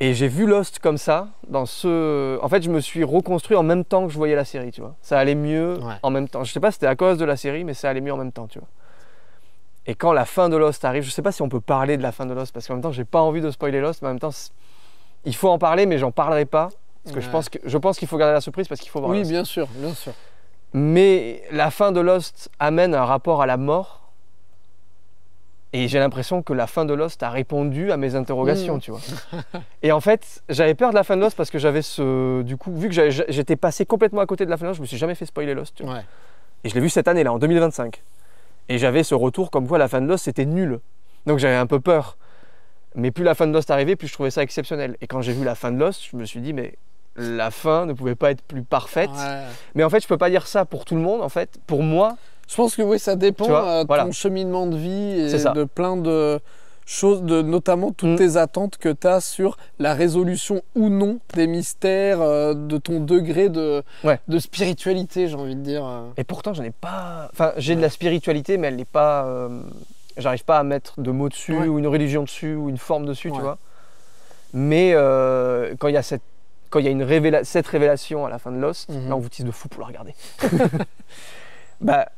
Et j'ai vu Lost comme ça, dans ce... En fait, je me suis reconstruit en même temps que je voyais la série, tu vois. Ça allait mieux en même temps. Je sais pas si c'était à cause de la série, mais ça allait mieux en même temps, tu vois. Et quand la fin de Lost arrive, je sais pas si on peut parler de la fin de Lost, parce qu'en même temps, j'ai pas envie de spoiler Lost, mais en même temps, il faut en parler, mais j'en parlerai pas. Parce que je pense qu'il faut garder la surprise, parce qu'il faut voir Lost. Bien sûr, bien sûr. Mais la fin de Lost amène un rapport à la mort. Et j'ai l'impression que la fin de Lost a répondu à mes interrogations, tu vois. Et en fait, j'avais peur de la fin de Lost parce que j'avais ce... Du coup, vu que j'étais passé complètement à côté de la fin de Lost, je me suis jamais fait spoiler Lost, tu vois. Et je l'ai vu cette année, là, en 2025. Et j'avais ce retour comme quoi la fin de Lost, c'était nul. Donc j'avais un peu peur. Mais plus la fin de Lost arrivait, plus je trouvais ça exceptionnel. Et quand j'ai vu la fin de Lost, je me suis dit, mais la fin ne pouvait pas être plus parfaite. Mais en fait, je peux pas dire ça pour tout le monde, en fait. Pour moi... Je pense que oui, ça dépend de voilà. ton cheminement de vie et de plein de choses, notamment toutes tes attentes que tu as sur la résolution ou non des mystères, de ton degré de spiritualité, j'ai envie de dire. Et pourtant, j'en ai pas... Enfin, j'ai de la spiritualité, mais elle n'est pas... J'arrive pas à mettre de mots dessus, ou une religion dessus, ou une forme dessus, tu vois. Mais quand il y a cette révélation à la fin de Lost, là, on vous tisse de fou pour la regarder. Bah...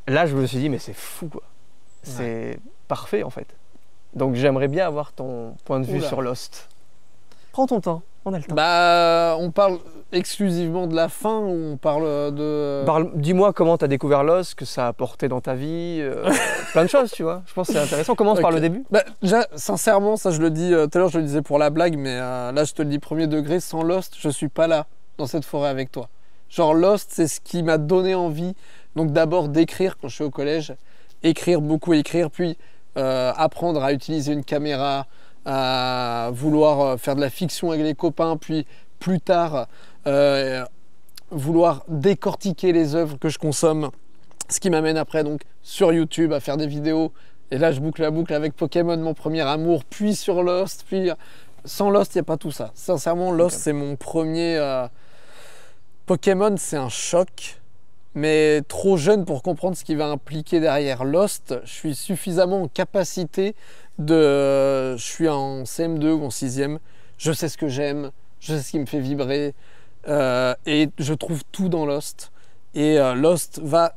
Là, je me suis dit, mais c'est fou, quoi. C'est parfait, en fait. Donc, j'aimerais bien avoir ton point de vue sur Lost. Prends ton temps, on a le temps. Bah, on parle exclusivement de la fin ou on parle de... Dis-moi comment tu as découvert Lost, que ça a apporté dans ta vie, plein de choses, tu vois. Je pense que c'est intéressant. On commence par le début. Bah, déjà, sincèrement, ça je le dis, tout à l'heure je le disais pour la blague, mais là je te le dis premier degré, sans Lost, je suis pas là, dans cette forêt avec toi. Genre Lost, c'est ce qui m'a donné envie. Donc d'abord d'écrire quand je suis au collège, écrire, beaucoup écrire, puis apprendre à utiliser une caméra, à vouloir faire de la fiction avec les copains, puis plus tard vouloir décortiquer les œuvres que je consomme, ce qui m'amène après donc sur YouTube à faire des vidéos. Et là je boucle la boucle avec Pokémon, mon premier amour, puis sur Lost, puis sans Lost il n'y a pas tout ça. Sincèrement Lost c'est mon premier... Pokémon c'est un choc. Mais trop jeune pour comprendre ce qui va impliquer derrière Lost. Je suis suffisamment en capacité je suis en CM2 ou en 6e. Je sais ce que j'aime, je sais ce qui me fait vibrer. Et je trouve tout dans Lost. Et Lost va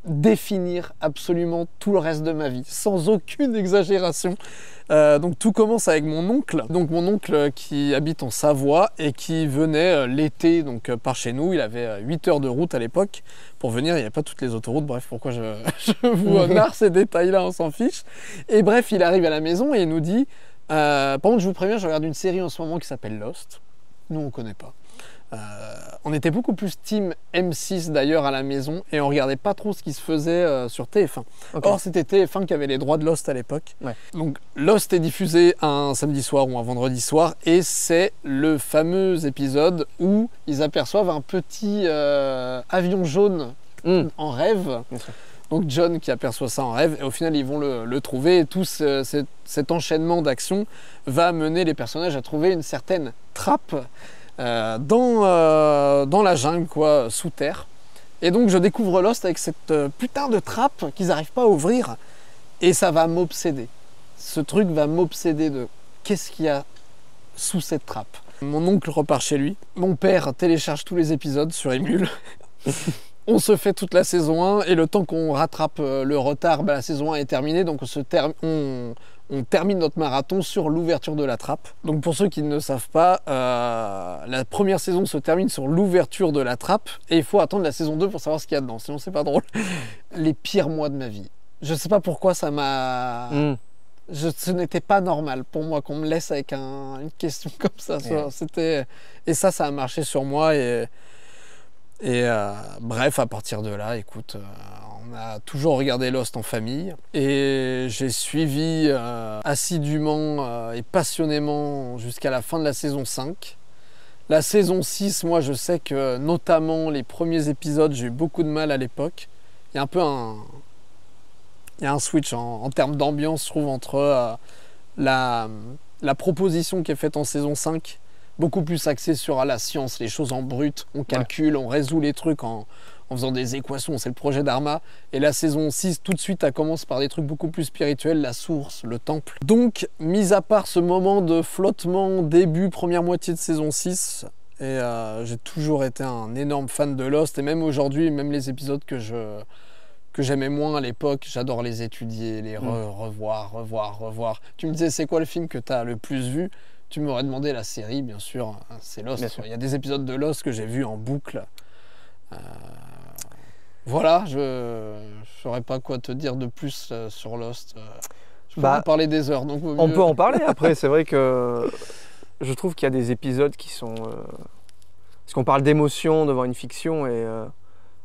définir absolument tout le reste de ma vie, sans aucune exagération. Donc tout commence avec mon oncle. Donc mon oncle qui habite en Savoie et qui venait l'été donc par chez nous. Il avait 8 heures de route à l'époque pour venir. Il n'y avait pas toutes les autoroutes. Bref, pourquoi je vous narre ces détails-là, on s'en fiche. Et bref, il arrive à la maison et il nous dit par contre, je vous préviens, je regarde une série en ce moment qui s'appelle Lost. Nous, on ne connaît pas. On était beaucoup plus team M6 d'ailleurs à la maison et on regardait pas trop ce qui se faisait sur TF1. Or c'était TF1 qui avait les droits de Lost à l'époque. Donc Lost est diffusé un samedi soir ou un vendredi soir et c'est le fameux épisode où ils aperçoivent un petit avion jaune en rêve. Donc John qui aperçoit ça en rêve et au final ils vont le trouver et tout cet enchaînement d'actions va mener les personnages à trouver une certaine trappe dans la jungle, quoi, sous terre. Et donc je découvre Lost avec cette putain de trappe qu'ils n'arrivent pas à ouvrir et ça va m'obséder. Ce truc va m'obséder de qu'est-ce qu'il y a sous cette trappe. Mon oncle repart chez lui. Mon père télécharge tous les épisodes sur Emule. on se fait toute la saison 1 et le temps qu'on rattrape le retard, la saison 1 est terminée, donc on termine notre marathon sur l'ouverture de la trappe. Donc pour ceux qui ne savent pas, la première saison se termine sur l'ouverture de la trappe et il faut attendre la saison 2 pour savoir ce qu'il y a dedans, sinon c'est pas drôle. Les pires mois de ma vie. Je sais pas pourquoi ça m'a... ce n'était pas normal pour moi qu'on me laisse avec une question comme ça. C'était... Et ça a marché sur moi bref, à partir de là, écoute, on a toujours regardé Lost en famille et j'ai suivi assidûment et passionnément jusqu'à la fin de la saison 5. La saison 6, moi je sais que notamment les premiers épisodes, j'ai eu beaucoup de mal à l'époque. Il y a un peu un switch en termes d'ambiance, je trouve, entre la proposition qui est faite en saison 5, beaucoup plus axée sur la science, les choses en brut, on calcule, on résout les trucs en faisant des équations, c'est le projet d'Arma. Et la saison 6, tout de suite, elle commence par des trucs beaucoup plus spirituels, la source, le temple. Donc, mis à part ce moment de flottement, début, première moitié de saison 6, et j'ai toujours été un énorme fan de Lost, et même aujourd'hui, même les épisodes que j'aimais moins à l'époque, j'adore les étudier, les revoir. Tu me disais, c'est quoi le film que tu as le plus vu? Tu m'aurais demandé la série, bien sûr, c'est Lost. Il y a des épisodes de Lost que j'ai vus en boucle. Voilà, je ne saurais pas quoi te dire de plus sur Lost. Je peux en parler des heures. Donc on peut en parler après, c'est vrai que je trouve qu'il y a des épisodes qui sont... Parce qu'on parle d'émotion devant une fiction et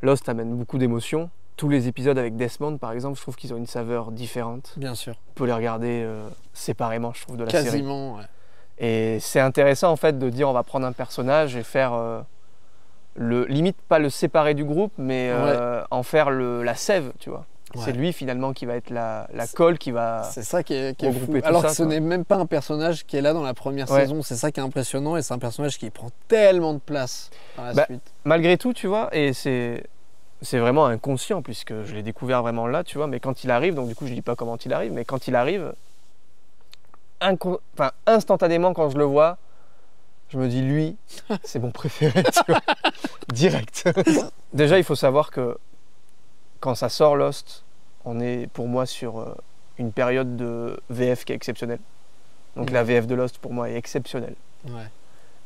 Lost amène beaucoup d'émotions. Tous les épisodes avec Desmond, par exemple, je trouve qu'ils ont une saveur différente. Bien sûr. On peut les regarder séparément, je trouve, de la série. Quasiment, ouais. Et c'est intéressant, en fait, de dire on va prendre un personnage et faire... limite, pas le séparer du groupe, mais en faire la sève, tu vois. Ouais. C'est lui, finalement, qui va être la colle qui va... C'est ça qui est fou. Alors que ce n'est même pas un personnage qui est là dans la première saison. C'est ça qui est impressionnant et c'est un personnage qui prend tellement de place dans la suite. Malgré tout, tu vois, et c'est vraiment inconscient puisque je l'ai découvert vraiment là, tu vois, mais quand il arrive, donc du coup je dis pas comment il arrive, mais quand il arrive, instantanément quand je le vois, je me dis lui, c'est mon préféré, tu vois, direct. Déjà il faut savoir que quand ça sort Lost, on est pour moi sur une période de VF qui est exceptionnelle. Donc la VF de Lost pour moi est exceptionnelle. Ouais.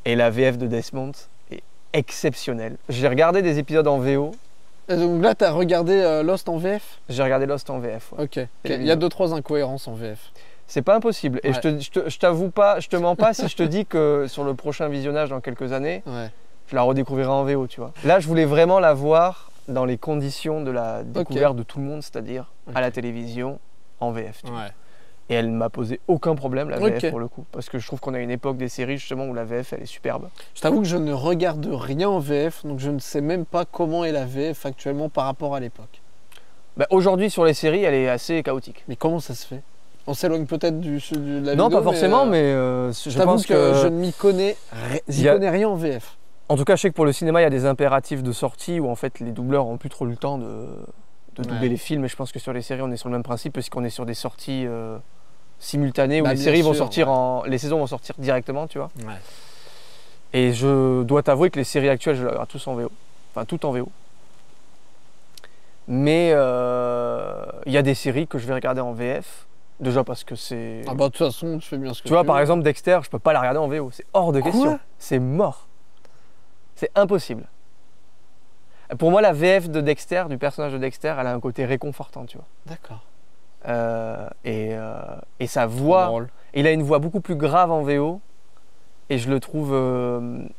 Et la VF de Desmond est exceptionnelle. J'ai regardé des épisodes en VO. Et donc là, tu as regardé Lost en VF? J'ai regardé Lost en VF. Ouais. Ok. Il y a 2-3 incohérences en VF. C'est pas impossible. Et je t'avoue pas, je te mens pas si je te dis que sur le prochain visionnage dans quelques années, je la redécouvrirai en VO, tu vois. Là, je voulais vraiment la voir dans les conditions de la découverte de tout le monde, c'est-à-dire à la télévision en VF. Tu vois. Et elle ne m'a posé aucun problème, la VF, pour le coup. Parce que je trouve qu'on a une époque des séries, justement, où la VF, elle est superbe. Je t'avoue que je ne regarde rien en VF, donc je ne sais même pas comment est la VF actuellement par rapport à l'époque. Bah, aujourd'hui, sur les séries, elle est assez chaotique. Mais comment ça se fait? On s'éloigne peut-être de la vidéo. Non, pas forcément, mais je pense que je ne m'y connais, connais rien en VF. En tout cas, je sais que pour le cinéma, il y a des impératifs de sortie où en fait les doubleurs n'ont plus trop le temps de doubler les films. Et je pense que sur les séries, on est sur le même principe, puisqu'on est sur des sorties simultanées où les séries vont sortir les saisons vont sortir directement, tu vois. Ouais. Et je dois t'avouer que les séries actuelles, je les regarde tous en VO, enfin tout en VO. Mais il y a des séries que je vais regarder en VF. Déjà parce que c'est... Ah bah de toute façon, tu fais bien ce que tu vois, par exemple, Dexter, je peux pas la regarder en VO. C'est hors de question. C'est mort. C'est impossible. Pour moi, la VF de Dexter, du personnage de Dexter, elle a un côté réconfortant, tu vois. D'accord. Et sa voix... Il a une voix beaucoup plus grave en VO. Et je le trouve...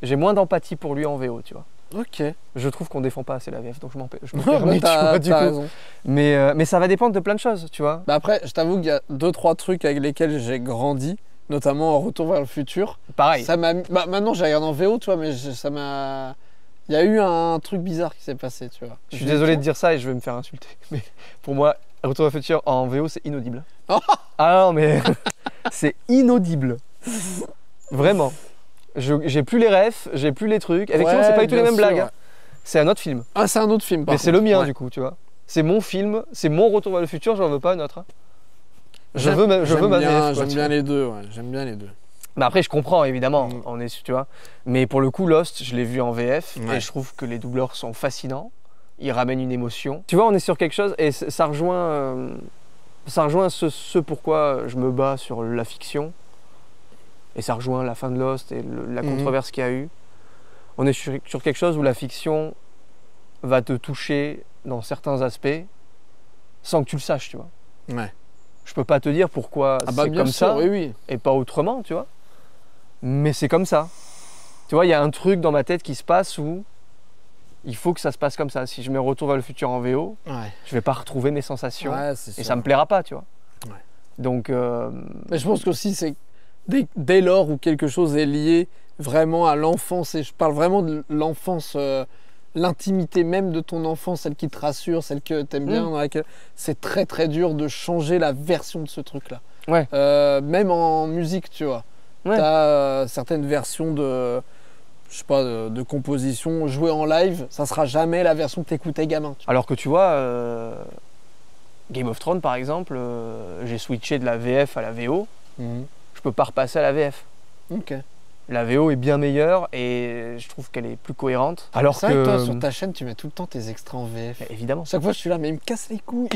j'ai moins d'empathie pour lui en VO, tu vois. Ok. Je trouve qu'on défend pas assez la VF, donc je me permets, tu vois, du coup. Raison. Mais ça va dépendre de plein de choses, tu vois. Bah après, je t'avoue qu'il y a 2-3 trucs avec lesquels j'ai grandi, notamment Retour vers le futur. Pareil. Ça m'a... maintenant, j'ai regardé en VO, tu vois, mais ça m'a... Il y a eu un truc bizarre qui s'est passé, tu vois. Je suis désolé de dire ça et je vais me faire insulter. Mais pour moi, Retour vers le futur en VO, c'est inaudible. Ah non, mais c'est inaudible. Vraiment. J'ai plus les refs, j'ai plus les trucs. Effectivement, c'est pas du tout les mêmes blagues. Hein. C'est un autre film. Ah, c'est un autre film. Mais c'est le mien, du coup, tu vois. C'est mon film, c'est mon Retour vers le futur, j'en veux pas un autre. Hein. Je veux ma VF. J'aime bien les deux, ouais. J'aime bien les deux. Mais après, je comprends, évidemment. Tu vois. Mais pour le coup, Lost, je l'ai vu en VF et je trouve que les doubleurs sont fascinants. il ramène une émotion. Tu vois, on est sur quelque chose et ça rejoint ce pourquoi je me bats sur la fiction. Et ça rejoint la fin de Lost et la controverse qu'il y a eu. On est sur quelque chose où la fiction va te toucher dans certains aspects sans que tu le saches, tu vois. Ouais. Je peux pas te dire pourquoi c'est bien comme sûr, ça oui. et pas autrement, tu vois. Mais c'est comme ça. Tu vois, il y a un truc dans ma tête qui se passe où il faut que ça se passe comme ça. Si je mets Retour vers le futur en VO, je vais pas retrouver mes sensations et ça me plaira pas, tu vois. Ouais. Donc, mais je pense qu'aussi, c'est dès lors où quelque chose est lié vraiment à l'enfance, et je parle vraiment de l'enfance, l'intimité même de ton enfance, celle qui te rassure, celle que tu aimes bien, dans laquelle c'est très très dur de changer la version de ce truc-là. Ouais. Même en musique, tu vois. Ouais. Tu as certaines versions de, je sais pas, de composition jouées en live, ça sera jamais la version que t'écoutais gamin. Alors que tu vois, Game of Thrones par exemple, j'ai switché de la VF à la VO, je peux pas repasser à la VF. Ok. La VO est bien meilleure et je trouve qu'elle est plus cohérente. Alors c'est vrai que toi, sur ta chaîne, tu mets tout le temps tes extraits en VF. Évidemment. Chaque fois, je suis là, mais il me casse les couilles.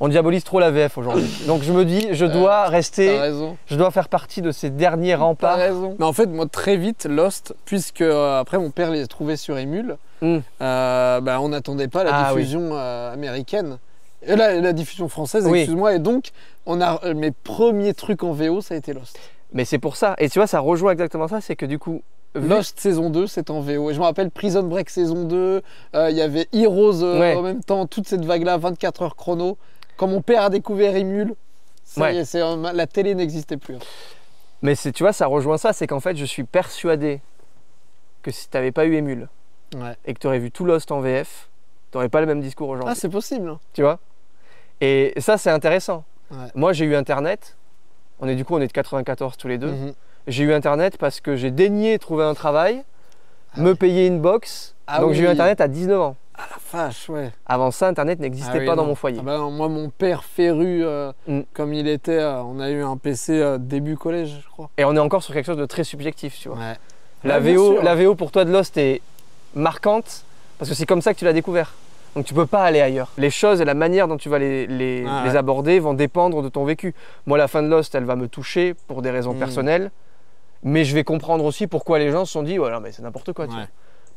On diabolise trop la VF aujourd'hui. Donc je me dis, je dois rester, t'as raison. je dois faire partie de ces derniers remparts. T'as raison. Mais en fait, moi, très vite, Lost, puisque après mon père les a trouvés sur Emule, on n'attendait pas la diffusion américaine. Et la diffusion française, excuse-moi. Et donc, mes premiers trucs en VO, ça a été Lost. Mais c'est pour ça. Et tu vois, ça rejoint exactement ça, c'est que du coup... Lost saison 2, c'est en VO. Et je me rappelle Prison Break saison 2, il y avait Heroes en même temps, toute cette vague-là, 24 heures chrono. Quand mon père a découvert Emule, la télé n'existait plus. Mais tu vois, ça rejoint ça, c'est qu'en fait, je suis persuadé que si tu n'avais pas eu Emule et que tu aurais vu tout Lost en VF, tu n'aurais pas le même discours aujourd'hui. Ah, c'est possible. Hein. Tu vois. Et ça, c'est intéressant. Ouais. Moi, j'ai eu Internet. On est de 94 tous les deux. J'ai eu Internet parce que j'ai daigné trouver un travail, me payer une box. Donc j'ai eu Internet à 19 ans. Ah la vache, ouais. Avant ça, Internet n'existait pas dans mon foyer. Moi, mon père féru, comme il était, on a eu un PC début collège, je crois. Et on est encore sur quelque chose de très subjectif, tu vois. Ouais. La VO pour toi de Lost est marquante parce que c'est comme ça que tu l'as découvert. Donc tu peux pas aller ailleurs. Les choses et la manière dont tu vas les aborder vont dépendre de ton vécu. Moi, la fin de Lost, elle va me toucher pour des raisons personnelles, mais je vais comprendre aussi pourquoi les gens se sont dit ouais, non, mais c'est n'importe quoi. Tu vois.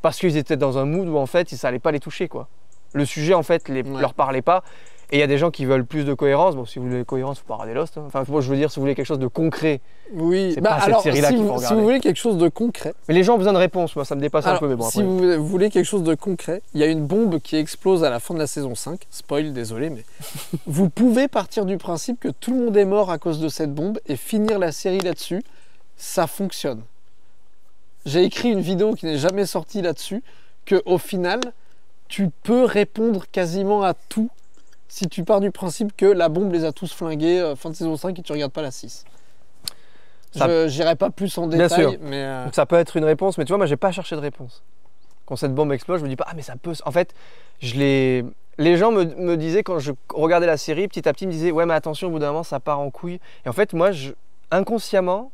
Parce qu'ils étaient dans un mood où en fait ça allait pas les toucher quoi. Le sujet en fait leur parlait pas. Et il y a des gens qui veulent plus de cohérence. Bon, si vous voulez cohérence, il faut pas regarder Lost. Hein. Enfin, moi je veux dire, si vous voulez quelque chose de concret, c'est pas cette série-là qu'il faut regarder. Si vous voulez quelque chose de concret. Mais les gens ont besoin de réponses, moi ça me dépasse un peu. Mais bon, si vous voulez quelque chose de concret, il y a une bombe qui explose à la fin de la saison 5. Spoil, désolé, mais vous pouvez partir du principe que tout le monde est mort à cause de cette bombe et finir la série là-dessus. Ça fonctionne. J'ai écrit une vidéo qui n'est jamais sortie là-dessus, qu'au final, tu peux répondre quasiment à tout si tu pars du principe que la bombe les a tous flingués fin de saison 5 et tu regardes pas la 6. Je n'irai pas plus en détail. Bien sûr. Mais Donc ça peut être une réponse, mais tu vois, moi j'ai pas cherché de réponse. Quand cette bombe explose, je me dis pas, ah mais ça peut... En fait, les gens me disaient, quand je regardais la série, petit à petit, ils me disaient, ouais mais attention, au bout d'un moment, ça part en couille. Et en fait, moi, inconsciemment,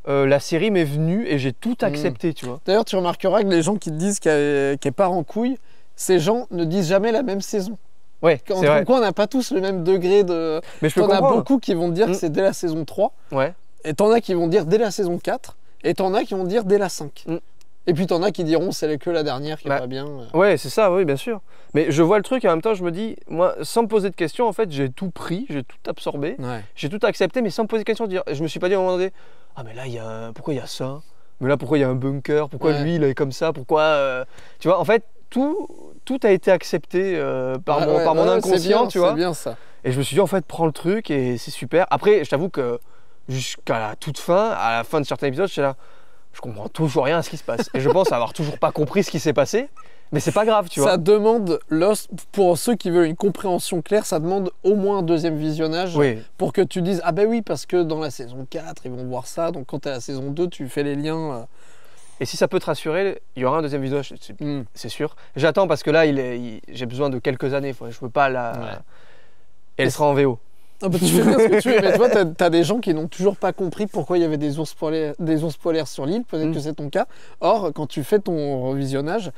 la série m'est venue et j'ai tout accepté, tu vois. D'ailleurs, tu remarqueras que les gens qui te disent qu'elle part en couille, ces gens ne disent jamais la même saison. Ouais, c'est vrai. Pourquoi on n'a pas tous le même degré de... Mais je peux comprendre. T'en as beaucoup qui vont te dire que c'est dès la saison 3. Ouais. Et t'en as qui vont dire dès la saison 4. Et t'en as qui vont dire dès la 5. Et puis t'en as qui diront c'est que la dernière qui est pas bien. Ouais, c'est ça, oui, bien sûr. Mais je vois le truc et en même temps, je me dis, moi, sans me poser de questions, en fait, j'ai tout pris, j'ai tout absorbé, j'ai tout accepté, mais sans me poser de questions. Je me suis pas dit à un moment donné, ah, mais là, pourquoi il y a ça? Mais là, pourquoi il y a un bunker? Pourquoi lui, il est comme ça? Pourquoi. Tu vois, en fait, tout a été accepté par mon inconscient, tu vois. C'est bien ça. Et je me suis dit, en fait, prends le truc et c'est super. Après, je t'avoue que jusqu'à la toute fin, à la fin de certains épisodes, j'étais là. Je comprends toujours rien à ce qui se passe. Et je pense avoir toujours pas compris ce qui s'est passé. Mais c'est pas grave, tu vois. Ça demande, pour ceux qui veulent une compréhension claire, ça demande au moins un deuxième visionnage pour que tu dises, ah ben oui, parce que dans la saison 4, ils vont voir ça. Donc quand tu es à la saison 2, tu fais les liens. Et si ça peut te rassurer, il y aura un deuxième visionnage, c'est sûr. J'attends parce que là, j'ai besoin de quelques années. Je peux pas la... Et elle sera en VO. Ah bah, tu fais bien ce que tu veux, mais toi, t'as des gens qui n'ont toujours pas compris pourquoi il y avait des ours polaires sur l'île. Peut-être que c'est ton cas. Or, quand tu fais ton revisionnage,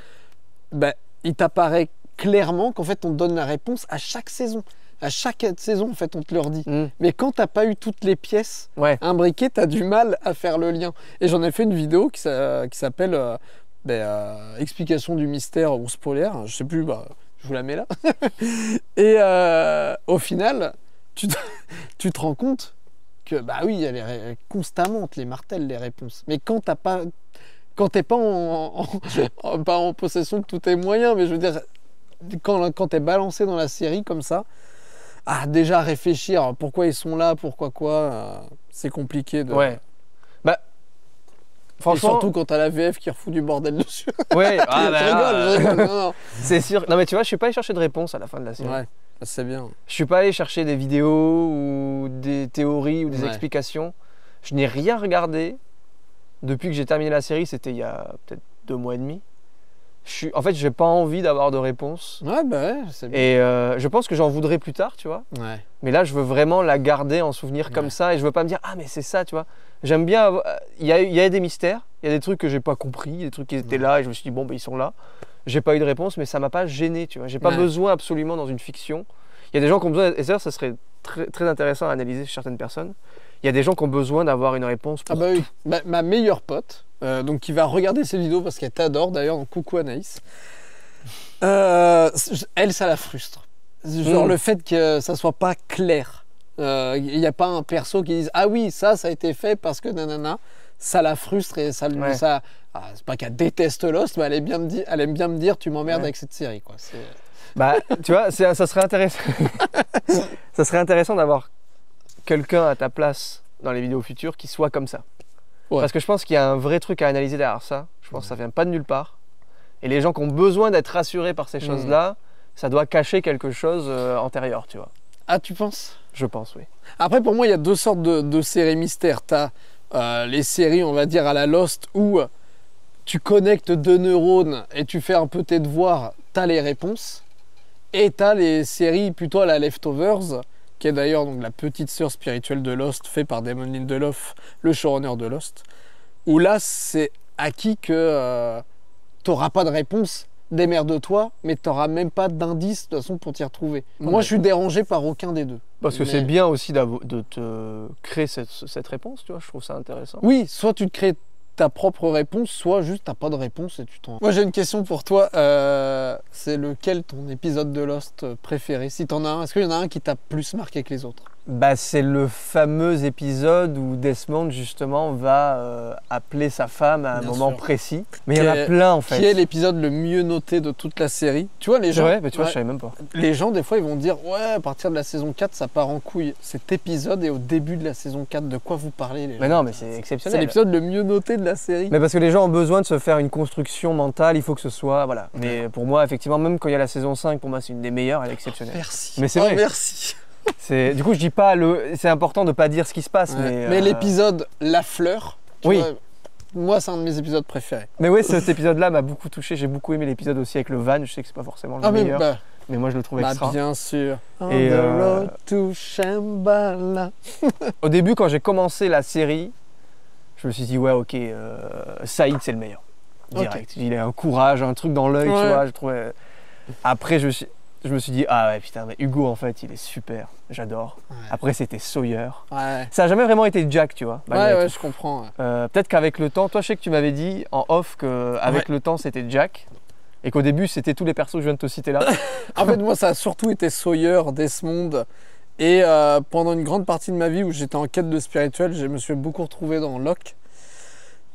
il t'apparaît clairement qu'en fait, on te donne la réponse à chaque saison. À chaque saison, en fait, on te le redit. Mais quand t'as pas eu toutes les pièces imbriquées, t'as du mal à faire le lien. Et j'en ai fait une vidéo qui s'appelle Explication du mystère ou spoiler. Je sais plus, je vous la mets là. Et au final, tu te rends compte que, bah oui, constamment, on te les martèle, les réponses. Mais quand t'es pas pas en possession de tous tes moyens, mais je veux dire, quand t'es balancé dans la série comme ça, déjà réfléchir pourquoi ils sont là, pourquoi quoi, c'est compliqué de. Ouais. Bah, franchement. Et surtout quand t'as la VF qui refout du bordel dessus. Ouais, je rigole. Non. C'est sûr. Non, mais tu vois, je suis pas allé chercher de réponse à la fin de la série. Ouais, c'est bien. Je suis pas allé chercher des vidéos ou des théories ou des explications. Je n'ai rien regardé depuis que j'ai terminé la série. C'était il y a peut-être 2 mois et demi. En fait, j'ai pas envie d'avoir de réponse. Ouais, c'est bien. Et je pense que j'en voudrais plus tard, tu vois. Ouais. Mais là, je veux vraiment la garder en souvenir comme ça. Et je veux pas me dire, mais c'est ça, tu vois. J'aime bien. Il y a des mystères. Il y a des trucs que j'ai pas compris. Des trucs qui étaient là. Et je me suis dit, bon, ils sont là. J'ai pas eu de réponse, mais ça m'a pas gêné, tu vois. J'ai pas besoin absolument dans une fiction. Il y a des gens qui ont besoin. Et ça serait très, très intéressant à analyser chez certaines personnes. Il y a des gens qui ont besoin d'avoir une réponse pour tout. Oui. Ma meilleure pote, donc qui va regarder ces vidéos parce qu'elle t'adore d'ailleurs, donc coucou Anaïs. Elle, ça la frustre. Genre le fait que ça soit pas clair. Il n'y a pas un perso qui dise ah oui, ça a été fait parce que nanana. Ça la frustre et ça. C'est pas qu'elle déteste Lost, mais elle aime bien me dire tu m'emmerdes avec cette série, quoi. Tu vois, ça serait intéressant. Ça serait intéressant d'avoir quelqu'un à ta place dans les vidéos futures qui soit comme ça. Parce que je pense qu'il y a un vrai truc à analyser derrière ça. Je pense que ça vient pas de nulle part. Et les gens qui ont besoin d'être rassurés par ces choses-là, ça doit cacher quelque chose antérieur, tu vois. Ah, tu penses? Je pense, oui. Après, pour moi, il y a 2 sortes de séries mystères. T'as les séries, on va dire, à la Lost, où tu connectes 2 neurones et tu fais un peu tes devoirs, t'as les réponses. Et t'as les séries plutôt à la Leftovers, qui est d'ailleurs donc la petite sœur spirituelle de Lost, fait par Damon Lindelof, le showrunner de Lost, où là, c'est acquis que t'auras pas de réponse, démerde-toi, mais t'auras même pas d'indice de toute façon pour t'y retrouver. Moi, je suis dérangé par aucun des deux. Parce que c'est bien aussi de te créer cette réponse, tu vois, je trouve ça intéressant. Oui, soit tu te crées ta propre réponse, soit juste t'as pas de réponse et tu t'en... Moi j'ai une question pour toi, c'est lequel ton épisode de Lost préféré? Si t'en as un, est-ce qu'il y en a un qui t'a plus marqué que les autres? C'est le fameux épisode où Desmond justement va appeler sa femme à un moment précis. Mais il y en a plein en fait. Qui est l'épisode le mieux noté de toute la série. Tu vois les gens... Ouais, mais tu vois, je savais même pas. Les gens des fois ils vont dire à partir de la saison 4 ça part en couille. Cet épisode est au début de la saison 4, de quoi vous parlez les gens? Mais non, mais c'est exceptionnel. C'est l'épisode le mieux noté de la série. Mais parce que les gens ont besoin de se faire une construction mentale, il faut que ce soit... Voilà. Mais pour moi, effectivement, même quand il y a la saison 5, pour moi c'est une des meilleures, elle est exceptionnelle. Merci. Mais c'est vrai. Merci. Du coup, je dis pas c'est important de pas dire ce qui se passe, mais l'épisode La Fleur, oui. Moi, c'est un de mes épisodes préférés. Mais oui, cet épisode-là m'a beaucoup touché. J'ai beaucoup aimé l'épisode aussi avec le van. Je sais que c'est pas forcément le meilleur, mais moi je le trouve extra. Bien sûr. Et On the road to Shambhala. Au début, quand j'ai commencé la série, je me suis dit ok, Saïd c'est le meilleur. Direct. Okay. Il a un courage, un truc dans l'œil, tu vois. Je trouvais. Après, je me suis dit, putain, mais Hugo, en fait, il est super, j'adore. Ouais. Après, c'était Sawyer. Ouais. Ça n'a jamais vraiment été Jack, tu vois. Ouais, je comprends. Peut-être qu'avec le temps, toi, je sais que tu m'avais dit en off qu'avec le temps, c'était Jack. Et qu'au début, c'était tous les persos que je viens de te citer là. En fait, moi, ça a surtout été Sawyer, Desmond. Et pendant une grande partie de ma vie où j'étais en quête de spirituel, je me suis beaucoup retrouvé dans Locke.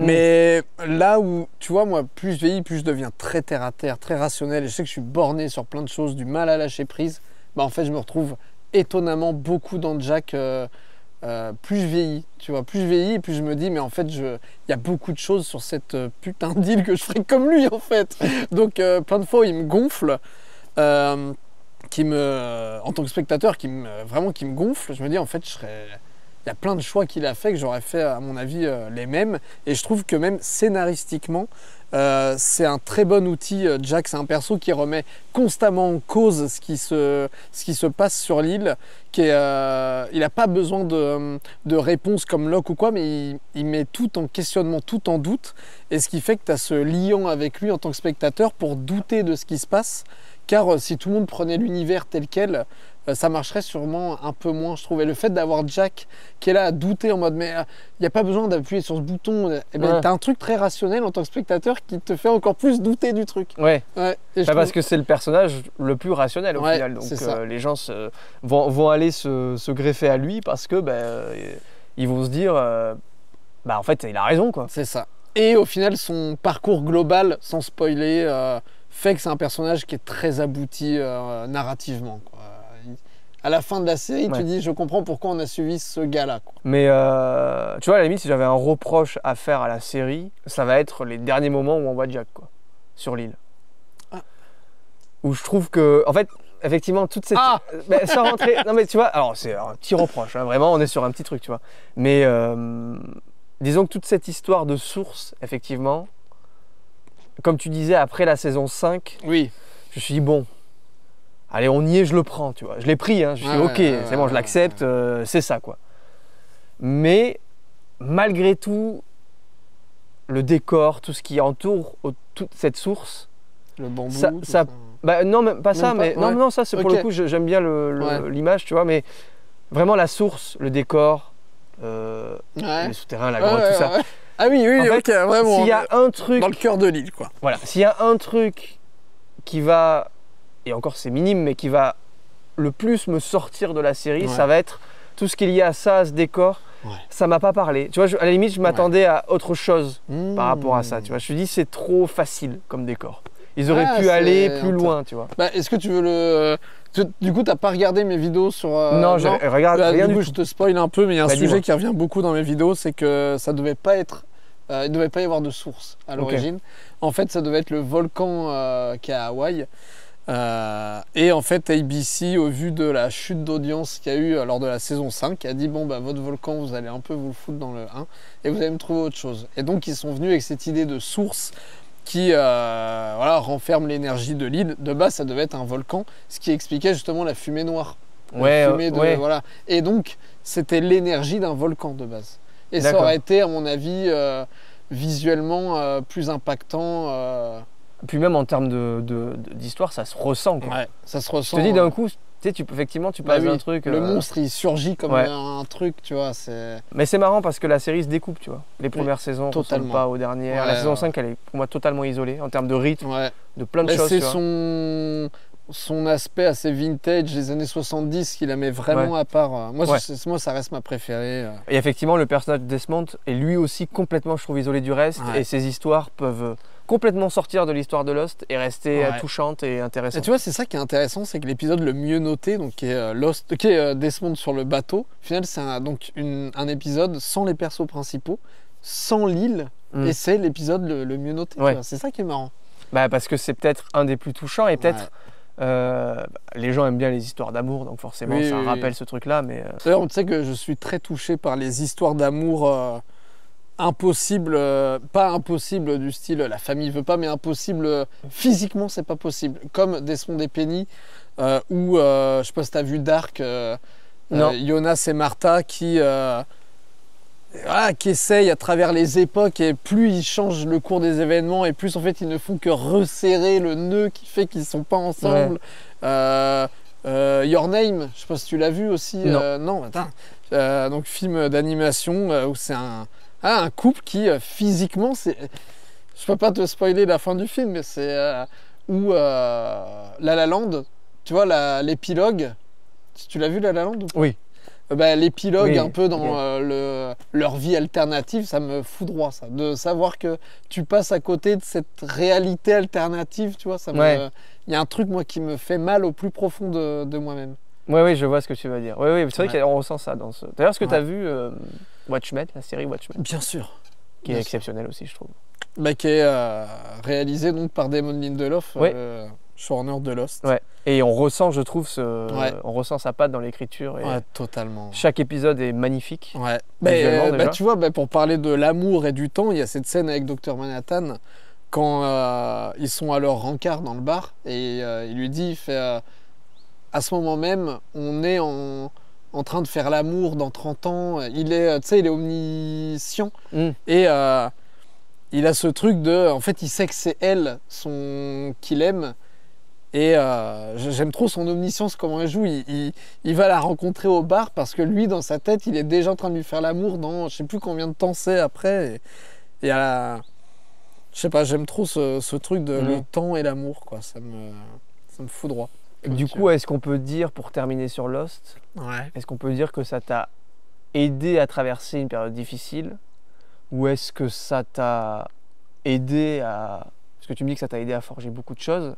Mais là où, tu vois, moi, plus je vieillis, plus je deviens très terre à terre, très rationnel. Et je sais que je suis borné sur plein de choses, du mal à lâcher prise. En fait, je me retrouve étonnamment beaucoup dans Jack. Plus je vieillis, tu vois, plus je vieillis, et plus je me dis, mais en fait, il y a beaucoup de choses sur cette putain d'île que je ferais comme lui, en fait. Donc, plein de fois, il me gonfle. En tant que spectateur, qui me gonfle. Je me dis, en fait, y a plein de choix qu'il a fait que j'aurais fait, à mon avis, les mêmes. Et je trouve que même scénaristiquement, c'est un très bon outil. Jack, c'est un perso qui remet constamment en cause ce qui se passe sur l'île. Il n'a pas besoin de réponses comme Locke ou quoi, mais il met tout en questionnement, tout en doute. Et ce qui fait que tu as ce lien avec lui en tant que spectateur pour douter de ce qui se passe. Car si tout le monde prenait l'univers tel quel, ça marcherait sûrement un peu moins, je trouve. Et le fait d'avoir Jack qui est là à douter en mode mais il n'y a pas besoin d'appuyer sur ce bouton, tu as un truc très rationnel en tant que spectateur qui te fait encore plus douter du truc. Ouais. Parce trouve... que c'est le personnage le plus rationnel au final. Donc les gens vont aller se greffer à lui parce que ils vont se dire en fait il a raison quoi. C'est ça. Et au final son parcours global, sans spoiler, fait que c'est un personnage qui est très abouti narrativement, quoi. À la fin de la série, tu dis je comprends pourquoi on a suivi ce gars-là, quoi. Mais tu vois, à la limite, si j'avais un reproche à faire à la série, ça va être les derniers moments où on voit Jack quoi, sur l'île. Où je trouve que, en fait, effectivement, toute cette... sans rentrer... Non mais tu vois, alors c'est un petit reproche, hein, vraiment, on est sur un petit truc, tu vois. Mais disons que toute cette histoire de source, effectivement, comme tu disais, après la saison 5, je me suis dit, bon, allez, on y est, je le prends, tu vois. Je l'ai pris, hein, je me suis dit, ok, c'est bon, je l'accepte, c'est ça, quoi. Mais, malgré tout, le décor, tout ce qui entoure toute cette source... Le bambou, non, même pas ça, mais... Non, ça, c'est pour le coup, j'aime bien l'image, tu vois, mais vraiment la source, le décor, les souterrains, la grotte, tout ça... Ah oui, en fait, vraiment. S'il y a un truc... Dans le cœur de l'île, quoi. Voilà, s'il y a un truc qui va, et encore c'est minime, mais qui va le plus me sortir de la série, ça va être tout ce qu'il y a à ça, à ce décor. Ça m'a pas parlé. Tu vois, à la limite, je m'attendais à autre chose par rapport à ça. Tu vois, je me suis dit, c'est trop facile comme décor. Ils auraient pu aller plus loin, tu vois. Est-ce que tu veux le... Du coup, t'as pas regardé mes vidéos sur... Non, je regarde rien du tout. Je te spoil un peu, mais il y a un sujet qui revient beaucoup dans mes vidéos, c'est que ça devait pas être... il ne devait pas y avoir de source à l'origine. En fait, ça devait être le volcan qui est à Hawaï. Et en fait, ABC, au vu de la chute d'audience qu'il y a eu lors de la saison 5, a dit bon, votre volcan, vous allez un peu vous le foutre dans le 1 et vous allez me trouver autre chose. Et donc, ils sont venus avec cette idée de source qui renferme l'énergie de l'île. De base, ça devait être un volcan, ce qui expliquait justement la fumée noire. Voilà. Et donc, c'était l'énergie d'un volcan de base. Et ça aurait été, à mon avis, visuellement plus impactant. Puis même en termes d'histoire, ça se ressent, quoi. Ça se ressent. Je te dis d'un coup, tu sais, effectivement, tu passes d'un truc... Le monstre, il surgit comme un truc, tu vois. Mais c'est marrant parce que la série se découpe, tu vois. Les premières saisons ne ressemblent pas aux dernières. La saison 5, elle est pour moi totalement isolée en termes de rythme, de plein de choses. C'est son aspect assez vintage des années 70 qui la met vraiment à part. Moi, ça reste ma préférée. Et effectivement, le personnage de Desmond est lui aussi complètement, je trouve, isolé du reste. Et ses histoires peuvent complètement sortir de l'histoire de Lost et rester touchantes et intéressantes. Et tu vois, c'est ça qui est intéressant, c'est que l'épisode le mieux noté, donc qui est Desmond sur le bateau, au final, c'est un épisode sans les persos principaux, sans l'île, et c'est l'épisode le mieux noté. C'est ça qui est marrant. Parce que c'est peut-être un des plus touchants et peut-être... les gens aiment bien les histoires d'amour, donc forcément ça rappelle ce truc-là. Mais d'ailleurs, tu sais que je suis très touché par les histoires d'amour impossibles, pas impossibles du style la famille veut pas, mais impossibles physiquement, c'est pas possible. Comme Desmond et Penny, ou je sais pas si t'as vu Dark, Jonas et Martha qui essayent à travers les époques, et plus ils changent le cours des événements et plus en fait ils ne font que resserrer le nœud qui fait qu'ils sont pas ensemble. Your Name, je sais pas si tu l'as vu aussi. Non, attends. Donc film d'animation où c'est un couple qui physiquement, je peux pas te spoiler la fin du film, mais c'est où La La Land, tu vois l'épilogue. Tu l'as vu La La Land ou pas? Oui. L'épilogue un peu dans leur vie alternative, ça me foudroie, ça, de savoir que tu passes à côté de cette réalité alternative, tu vois, il y a un truc moi qui me fait mal au plus profond de moi-même. Oui, je vois ce que tu veux dire. Oui, c'est vrai qu'on ressent ça dans ce... D'ailleurs, est-ce que tu as vu Watchmen, la série Watchmen? Bien sûr. Qui est exceptionnelle aussi, je trouve. Qui est réalisée donc par Damon Lindelof. showrunner de Lost. Ouais. Et on ressent, je trouve, Ouais. on ressent sa patte dans l'écriture. Et Ouais, totalement. chaque épisode est magnifique. Ouais. Visuellement, déjà. Tu vois, pour parler de l'amour et du temps, il y a cette scène avec Dr Manhattan quand ils sont à leur rencard dans le bar et il lui dit, il fait, à ce moment même, on est en train de faire l'amour dans 30 ans. Il est, tu sais, il est omniscient Mm. et il a ce truc de, en fait, il sait que c'est elle qu'il aime. Et j'aime trop son omniscience, comment elle joue. Il va la rencontrer au bar parce que lui, dans sa tête, il est déjà en train de lui faire l'amour dans je sais plus combien de temps c'est après. Et je sais pas, j'aime trop ce truc de le temps et l'amour, quoi. Ça me foudroie. Du coup, est-ce qu'on peut dire, pour terminer sur Lost, Ouais. est-ce qu'on peut dire que ça t'a aidé à traverser une période difficile? Ou est-ce que ça t'a aidé à... Parce que tu me dis que ça t'a aidé à forger beaucoup de choses.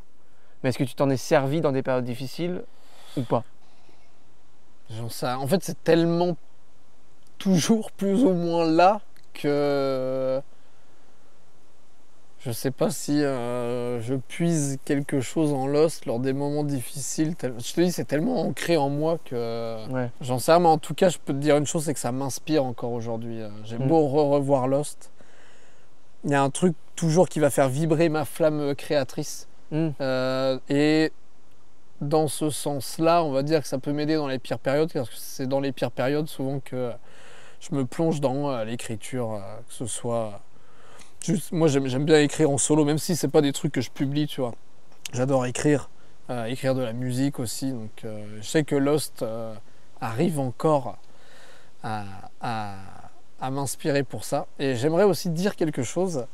Mais est-ce que tu t'en es servi dans des périodes difficiles ou pas? En fait, c'est tellement toujours plus ou moins là que je sais pas si je puise quelque chose en Lost lors des moments difficiles. Je te dis, c'est tellement ancré en moi que Ouais. j'en sais rien, mais en tout cas, je peux te dire une chose, c'est que ça m'inspire encore aujourd'hui. J'ai beau revoir Lost, il y a un truc toujours qui va faire vibrer ma flamme créatrice. Et dans ce sens-là, on va dire que ça peut m'aider dans les pires périodes, parce que c'est dans les pires périodes souvent que je me plonge dans l'écriture, que ce soit... moi j'aime bien écrire en solo, même si c'est pas des trucs que je publie, tu vois. J'adore écrire de la musique aussi, donc je sais que Lost arrive encore à m'inspirer pour ça. Et j'aimerais aussi dire quelque chose.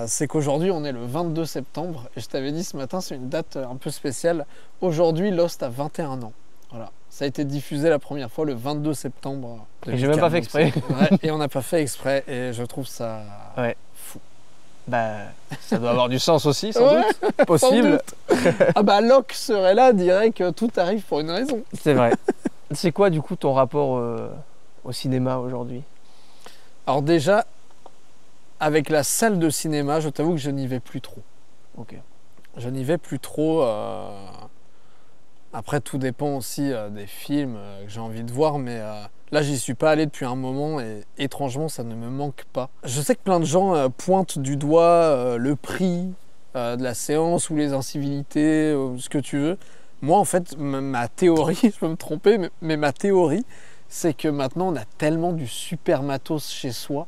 C'est qu'aujourd'hui on est le 22 septembre et je t'avais dit ce matin, c'est une date un peu spéciale. Aujourd'hui Lost a 21 ans. Voilà. Ça a été diffusé la première fois le 22 septembre. Et j'ai même pas fait exprès. Ouais, et on n'a pas fait exprès et je trouve ça fou. Bah, ça doit avoir du sens aussi, sans Ouais, doute. Possible. Sans doute. Ah bah Locke serait là, dirait que tout arrive pour une raison. C'est vrai. C'est quoi du coup ton rapport au cinéma aujourd'hui? Alors déjà, avec la salle de cinéma, je t'avoue que je n'y vais plus trop. Ok. Je n'y vais plus trop. Après, tout dépend aussi des films que j'ai envie de voir, mais là, j'y suis pas allé depuis un moment et étrangement, ça ne me manque pas. Je sais que plein de gens pointent du doigt le prix de la séance ou les incivilités, ce que tu veux. Moi, en fait, ma théorie, je peux me tromper, mais ma théorie, c'est que maintenant, on a tellement du super matos chez soi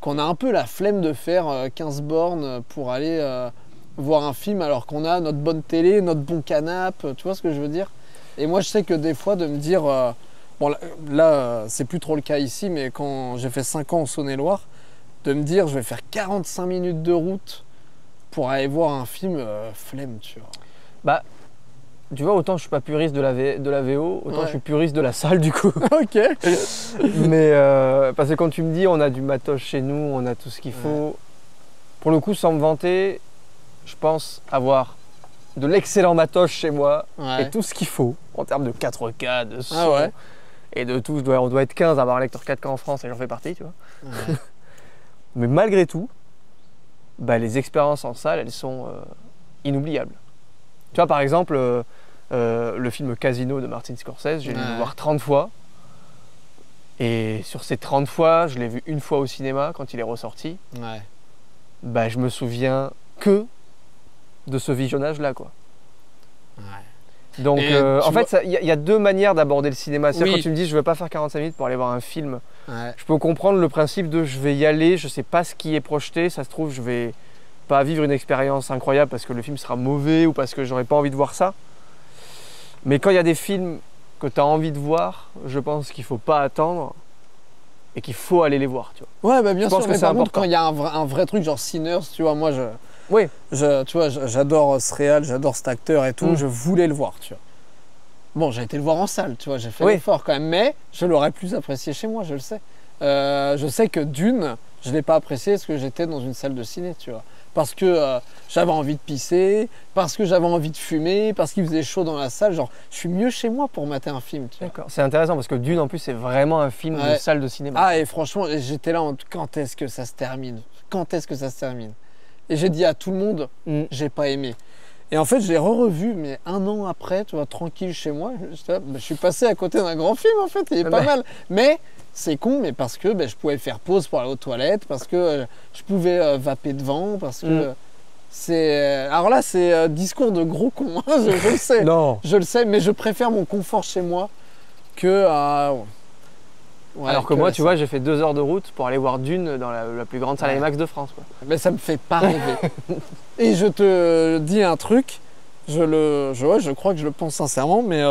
qu'on a un peu la flemme de faire 15 bornes pour aller voir un film alors qu'on a notre bonne télé, notre bon canapé, tu vois ce que je veux dire? Et moi, je sais que des fois, de me dire... bon, là c'est plus trop le cas ici, mais quand j'ai fait 5 ans en Saône-et-Loire, de me dire, je vais faire 45 minutes de route pour aller voir un film, flemme, tu vois. Bah, tu vois, autant je suis pas puriste de la VO, autant Ouais. je suis puriste de la salle du coup. Ok. Mais parce que quand tu me dis on a du matos chez nous, on a tout ce qu'il faut, pour le coup sans me vanter, je pense avoir de l'excellent matos chez moi Ouais. et tout ce qu'il faut en termes de 4K, de son Ah ouais. et de tout. On doit être 15 à avoir un lecteur 4K en France et j'en fais partie, tu vois. Ouais. Mais malgré tout, bah, les expériences en salle, elles sont inoubliables. Tu vois, par exemple, le film Casino de Martin Scorsese, j'ai dû le voir 30 fois. Et sur ces 30 fois, je l'ai vu une fois au cinéma quand il est ressorti. Ouais. Bah, je me souviens que de ce visionnage-là, quoi. Ouais. Donc, Et en tu fait, il y a deux manières d'aborder le cinéma. C'est-à-dire Oui. quand tu me dis, je veux pas faire 45 minutes pour aller voir un film, Ouais. je peux comprendre le principe de je vais y aller, je sais pas ce qui est projeté, ça se trouve, je vais pas vivre une expérience incroyable parce que le film sera mauvais ou parce que j'aurais pas envie de voir ça. Mais quand il y a des films que tu as envie de voir, je pense qu'il faut pas attendre et qu'il faut aller les voir, tu vois. Ouais, bah bien Je pense sûr, que mais c'est par contre, important. quand il y a un vrai truc genre Sinners, tu vois, moi, Oui. tu vois, j'adore ce réal, j'adore cet acteur et tout, Mm. je voulais le voir, tu vois. Bon, j'ai été le voir en salle, tu vois, j'ai fait Oui. l'effort quand même, mais je l'aurais plus apprécié chez moi, je le sais. Je sais que Dune, je ne l'ai pas apprécié parce que j'étais dans une salle de ciné, tu vois. Parce que j'avais envie de pisser, parce que j'avais envie de fumer, parce qu'il faisait chaud dans la salle. Genre, je suis mieux chez moi pour mater un film, tu vois. D'accord. C'est intéressant parce que Dune, en plus, c'est vraiment un film de Ouais. salle de cinéma. Ah, et franchement, j'étais là, quand est-ce que ça se termine? Quand est-ce que ça se termine? Et j'ai dit à tout le monde, Mm. j'ai pas aimé. Et en fait, je l'ai revu, mais 1 an après, tu vois, tranquille chez moi. Je suis passé à côté d'un grand film, en fait, il est pas mal. Mais c'est con, mais parce que je pouvais faire pause pour aller aux toilettes, parce que je pouvais vaper devant, parce que c'est... Alors là, c'est discours de gros con, hein, je le sais. Non. Je le sais, mais je préfère mon confort chez moi que... ouais, Alors que moi, tu vois, j'ai fait 2 heures de route pour aller voir Dune dans la plus grande salle IMAX de France, quoi. Mais ça me fait pas rêver. Et je te dis un truc, je crois que je le pense sincèrement, mais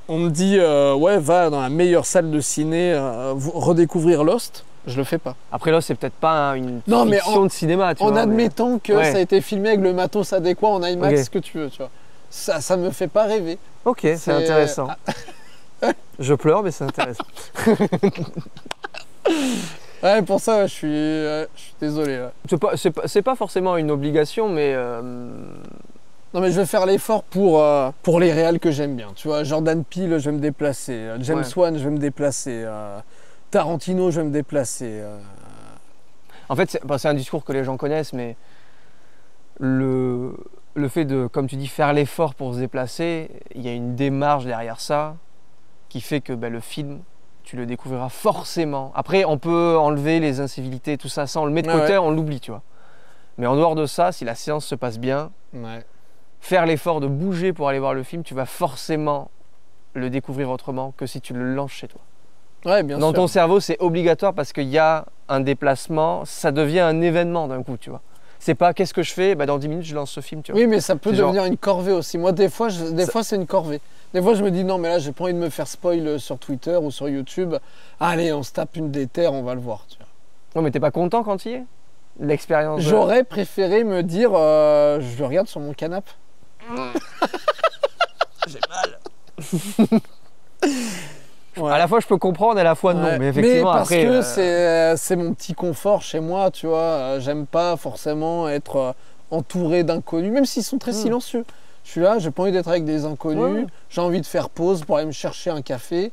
on me dit ouais, va dans la meilleure salle de ciné redécouvrir Lost. Je le fais pas. Après là, c'est peut-être pas une Non, mais fiction de cinéma, tu vois. En admettant que Ouais. ça a été filmé avec le matos adéquat en IMAX, Ok. ce que tu veux, tu vois. Ça me fait pas rêver. Ok, c'est intéressant. Je pleure, mais c'est intéressant. Ouais, pour ça, je suis désolé. Ouais. C'est pas forcément une obligation, mais Non, mais je vais faire l'effort pour les réals que j'aime bien. Tu vois, Jordan Peele, je vais me déplacer. James Wan, je vais me déplacer. Tarantino, je vais me déplacer. en fait, c'est un discours que les gens connaissent, mais le fait de, comme tu dis, faire l'effort pour se déplacer, il y a une démarche derrière ça qui fait que le film, tu le découvriras forcément. Après, on peut enlever les incivilités, tout ça, ça, on le met de côté, on l'oublie, tu vois. Mais en dehors de ça, si la séance se passe bien, faire l'effort de bouger pour aller voir le film, tu vas forcément le découvrir autrement que si tu le lances chez toi. Ouais, bien Dans sûr. ton cerveau, c'est obligatoire parce qu'il y a un déplacement, ça devient un événement d'un coup, tu vois. C'est pas qu'est-ce que je fais, dans 10 minutes je lance ce film, tu vois. Oui, mais ça peut C'est devenir une corvée aussi. Moi, des fois, c'est une corvée. Des fois, je me dis non, mais là, j'ai pas envie de me faire spoil sur Twitter ou sur YouTube. Allez, on se tape une des terres, on va le voir. Tu vois. Ouais, mais t'es pas content quand il y est l'expérience. J'aurais préféré me dire, je le regarde sur mon canapé. J'ai mal. Ouais. À la fois je peux comprendre, à la fois non, mais effectivement parce après. Que c'est mon petit confort chez moi, tu vois. J'aime pas forcément être entouré d'inconnus, même s'ils sont très silencieux. Je suis là, j'ai pas envie d'être avec des inconnus. Ouais. J'ai envie de faire pause pour aller me chercher un café.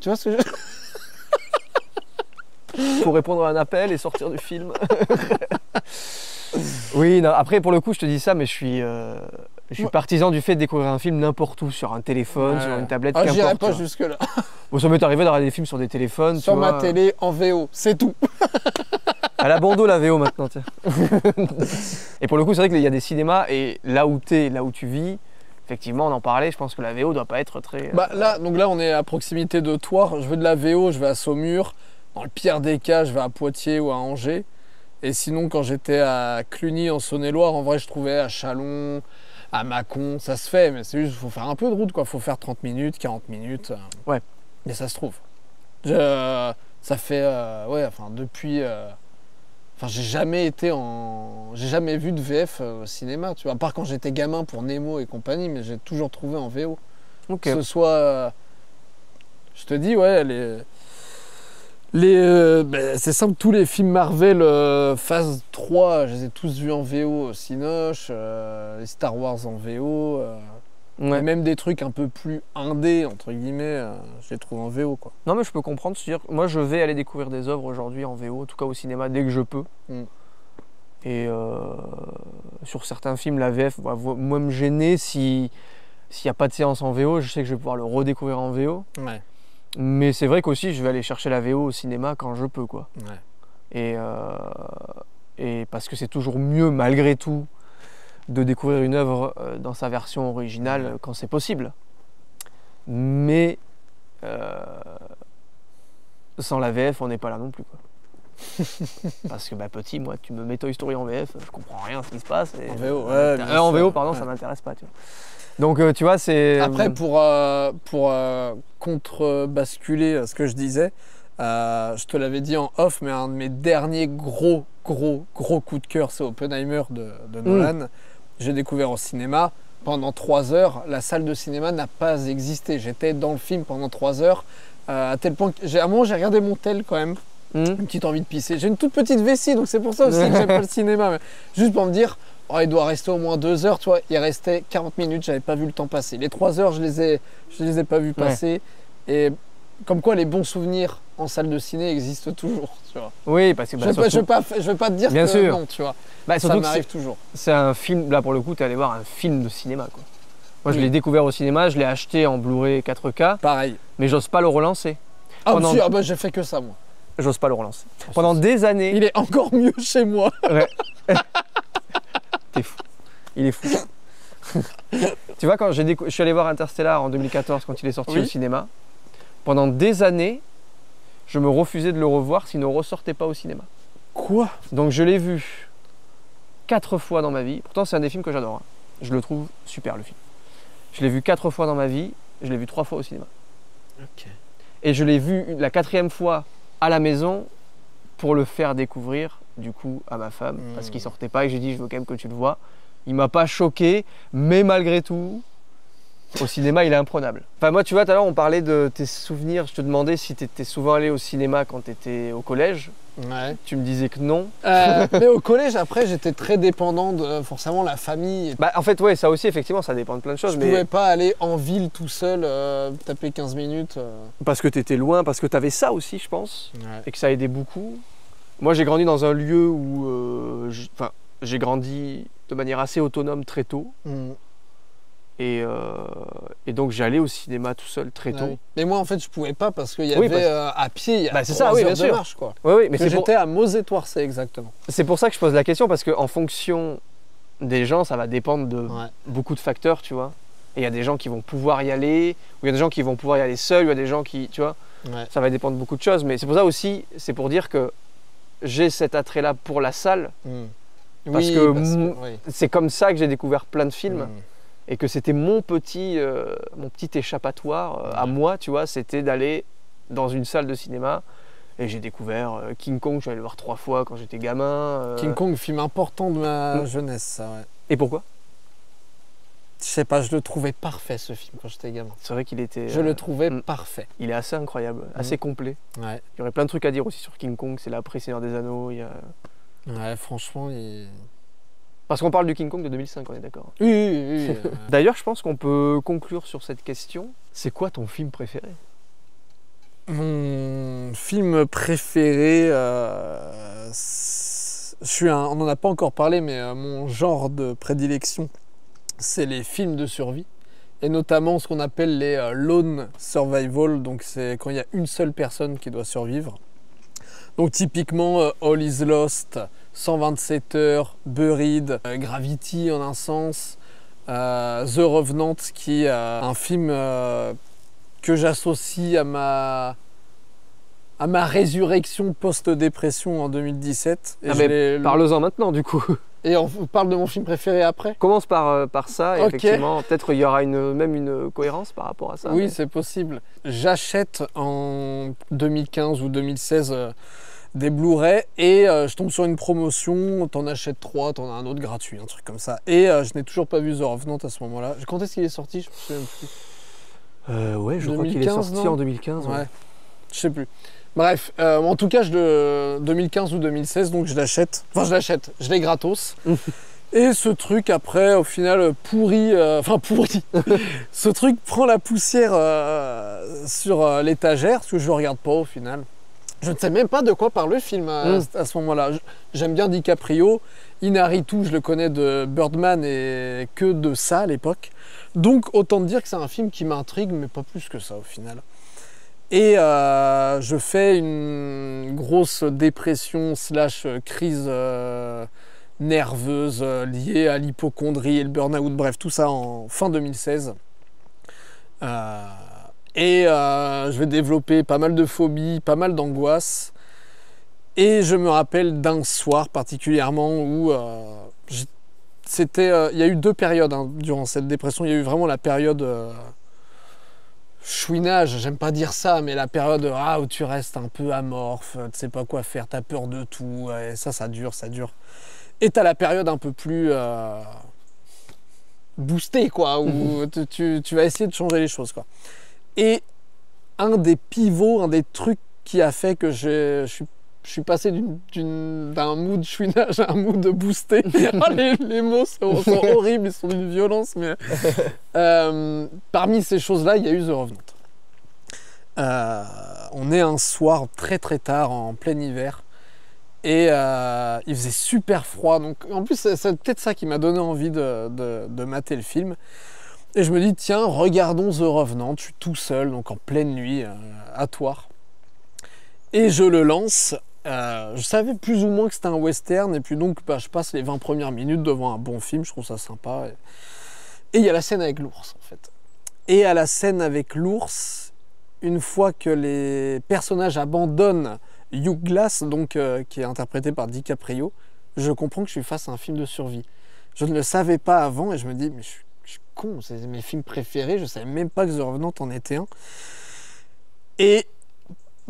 Tu vois ce que je... Pour répondre à un appel et sortir du film. Oui, non, après pour le coup je te dis ça, mais je suis partisan du fait de découvrir un film n'importe où, sur un téléphone, sur une tablette, qu'importe. J'irai pas jusque-là. Bon, ça m'est arrivé d'avoir des films sur des téléphones. Sur ma télé, en VO, c'est tout. Elle a bandeau la VO maintenant, tiens. Et pour le coup, c'est vrai qu'il y a des cinémas, et là où tu vis, effectivement, on en parlait, je pense que la VO doit pas être très... Là, on est à proximité de Thouars, je veux de la VO, je vais à Saumur. Dans le pire des cas, je vais à Poitiers ou à Angers. Et sinon, quand j'étais à Cluny, en Saône-et-Loire, en vrai, je trouvais à Châlons, à Mâcon, ça se fait, mais c'est juste, il faut faire un peu de route, quoi. Il faut faire 30 minutes, 40 minutes. Ouais. Mais ça se trouve. Ça fait, depuis... j'ai jamais vu de VF au cinéma, tu vois. À part quand j'étais gamin pour Nemo et compagnie, mais j'ai toujours trouvé en VO. Okay. Que ce soit... je te dis, ouais, c'est simple, tous les films Marvel phase 3, je les ai tous vus en VO au Cinoche, les Star Wars en VO, et même des trucs un peu plus indés, entre guillemets, je les trouve en VO, quoi. Non, mais je peux comprendre, c'est-à-dire, moi je vais aller découvrir des œuvres aujourd'hui en VO, en tout cas au cinéma, dès que je peux. Et sur certains films, la VF va moi me gêner s'il n'y a pas de séance en VO, je sais que je vais pouvoir le redécouvrir en VO. Ouais. Mais c'est vrai qu'aussi, je vais aller chercher la VO au cinéma quand je peux, quoi. Ouais. Et parce que c'est toujours mieux, malgré tout, de découvrir une œuvre dans sa version originale quand c'est possible. Mais sans la VF, on n'est pas là non plus, quoi. Parce que petit, moi, tu me mets Toy Story en VF, je comprends rien à ce qui se passe. Et, en VO, ouais. En VO, pardon, ça m'intéresse pas, tu vois. Donc tu vois, c'est... Après, pour contre-basculer ce que je disais, je te l'avais dit en off, mais un de mes derniers gros coups de cœur, c'est Oppenheimer de Nolan. J'ai découvert au cinéma. Pendant 3 heures, la salle de cinéma n'a pas existé. J'étais dans le film pendant 3 heures, à tel point que à un moment, j'ai regardé mon tel quand même. Une petite envie de pisser. J'ai une toute petite vessie, donc c'est pour ça aussi que j'aime pas le cinéma. Mais juste pour me dire... Oh, il doit rester au moins 2 heures, tu vois. Il restait 40 minutes, j'avais pas vu le temps passer. Les 3 heures, je les ai pas vus passer. Et comme quoi, les bons souvenirs en salle de ciné existent toujours, tu vois. Oui, parce que Je vais pas te dire Bien que sûr. non, tu vois. bah, Ça surtout que m'arrive toujours. c'est un film, là pour le coup, tu es allé voir un film de cinéma, quoi. Moi, je Oui. l'ai découvert au cinéma, je l'ai acheté en Blu-ray 4K, Pareil. mais j'ose pas le relancer. Ah, Pendant- si, ah bah j'ai fait que ça, moi. J'ose pas le relancer. Pendant des années. Il est encore mieux chez moi. Ouais. T'es fou. Il est fou. Tu vois, quand je suis allé voir Interstellar en 2014 quand il est sorti Oui. au cinéma, pendant des années, je me refusais de le revoir s'il ne ressortait pas au cinéma. Quoi? Donc je l'ai vu 4 fois dans ma vie. Pourtant, c'est un des films que j'adore, hein. Je le trouve super, le film. Je l'ai vu 4 fois dans ma vie. Je l'ai vu 3 fois au cinéma. Ok. Et je l'ai vu la 4e fois à la maison pour le faire découvrir du coup à ma femme parce qu'il sortait pas et j'ai dit je veux quand même que tu le vois. Il m'a pas choqué, mais malgré tout, au cinéma il est imprenable. Enfin moi tu vois tout à l'heure on parlait de tes souvenirs, je te demandais si tu étais souvent allé au cinéma quand tu étais au collège. Ouais. Tu me disais que non. Mais au collège, après, j'étais très dépendant de forcément la famille. Bah en fait ouais ça aussi effectivement ça dépend de plein de choses. Je Mais pouvais pas aller en ville tout seul, taper 15 minutes. parce que tu étais loin, parce que tu avais ça aussi je pense. Ouais. Et que ça aidait beaucoup. Moi, j'ai grandi dans un lieu où j'ai grandi de manière assez autonome très tôt. Mm. Et donc, j'allais au cinéma tout seul très tôt. Ouais. Mais moi, en fait, je pouvais pas parce qu'il y Oui, avait à pied, il y a Bah, c'est 3 ça, oui, heures bien de sûr. marche, quoi. Oui, oui, mais Mais j'étais à Mosée-Toircé, exactement. c'est pour ça que je pose la question, parce qu'en fonction des gens, ça va dépendre de Ouais. beaucoup de facteurs, tu vois. Et il y a des gens qui vont pouvoir y aller, ou il y a des gens qui vont pouvoir y aller seuls, ou il y a des gens qui, tu vois, Ouais. ça va dépendre de beaucoup de choses. Mais c'est pour ça aussi, c'est pour dire que j'ai cet attrait-là pour la salle. Mm. Parce Oui, que oui. C'est comme ça que j'ai découvert plein de films. Mm. Et que c'était mon petit échappatoire à moi, tu vois, c'était d'aller dans une salle de cinéma. Et j'ai découvert King Kong, je suis allé le voir 3 fois quand j'étais gamin. King Kong, film important de ma jeunesse, ça, ouais. Et pourquoi? Je sais pas, je le trouvais parfait, ce film, quand j'étais gamin. C'est vrai qu'il était... Je le trouvais mm. parfait. Il est assez incroyable, assez complet. Ouais. Il y aurait plein de trucs à dire aussi sur King Kong, c'est l'après Seigneur des Anneaux. Ouais, franchement, il... Parce qu'on parle du King Kong de 2005, on est d'accord. Oui, oui, oui. D'ailleurs, je pense qu'on peut conclure sur cette question. C'est quoi ton film préféré? Mon film préféré, on n'en a pas encore parlé, mais mon genre de prédilection, c'est les films de survie. Et notamment ce qu'on appelle les lone survival, donc c'est quand il y a une seule personne qui doit survivre. Donc typiquement All is Lost, 127 heures, Buried, Gravity en un sens, The Revenant qui est un film que j'associe à ma résurrection post-dépression en 2017. Et Ah, mais parle-en maintenant du coup. Et on parle de mon film préféré après? Commence par ça et Ok. effectivement, peut-être il y aura même une cohérence par rapport à ça. Oui, mais- c'est possible. J'achète en 2015 ou 2016 des Blu-ray et je tombe sur une promotion, t'en achètes 3, t'en as un autre gratuit, un truc comme ça. Et je n'ai toujours pas vu The Revenant à ce moment-là. Quand est-ce qu'il est sorti? Je me souviens plus. Ouais, je crois qu'il est 2015, sorti non en 2015. Ouais. Je sais plus. Bref, en tout cas, 2015 ou 2016, donc je l'achète. Enfin, je l'ai gratos. Et ce truc, après, au final, pourri. Ce truc prend la poussière sur l'étagère, parce que je le regarde pas au final. Je ne sais même pas de quoi parle le film à ce moment-là. J'aime bien DiCaprio. Inarritu, je le connais de Birdman et que de ça à l'époque. Donc, autant dire que c'est un film qui m'intrigue, mais pas plus que ça au final. Et je fais une grosse dépression / crise nerveuse liée à l'hypocondrie et le burn-out, bref, tout ça en fin 2016. Je vais développer pas mal de phobies, pas mal d'angoisse. Et je me rappelle d'un soir particulièrement où il y a eu 2 périodes durant cette dépression. Il y a eu vraiment la période chouinage, j'aime pas dire ça, mais la période où tu restes un peu amorphe, tu sais pas quoi faire, t'as peur de tout, et ça dure. Et t'as la période un peu plus boostée, quoi, où tu vas essayer de changer les choses, quoi. Et un des pivots, un des trucs qui a fait que je suis passé d'un mood chouinage à un mood boosté. Les mots sont horribles, ils sont d'une violence, mais parmi ces choses-là, il y a eu The Revenant. On est un soir très très tard en plein hiver et il faisait super froid. Donc en plus c'est peut-être ça qui m'a donné envie de mater le film. Et je me dis tiens regardons The Revenant. Je suis tout seul donc en pleine nuit à Thouars. Et je le lance. Je savais plus ou moins que c'était un western et puis donc je passe les 20 premières minutes devant un bon film. Je trouve ça sympa. Et il y a la scène avec l'ours en fait. Et à la scène avec l'ours, une fois que les personnages abandonnent Hugh Glass, donc, qui est interprété par DiCaprio, je comprends que je suis face à un film de survie. Je ne le savais pas avant et je me dis, mais je suis con, c'est mes films préférés, je ne savais même pas que The Revenant en était un. Et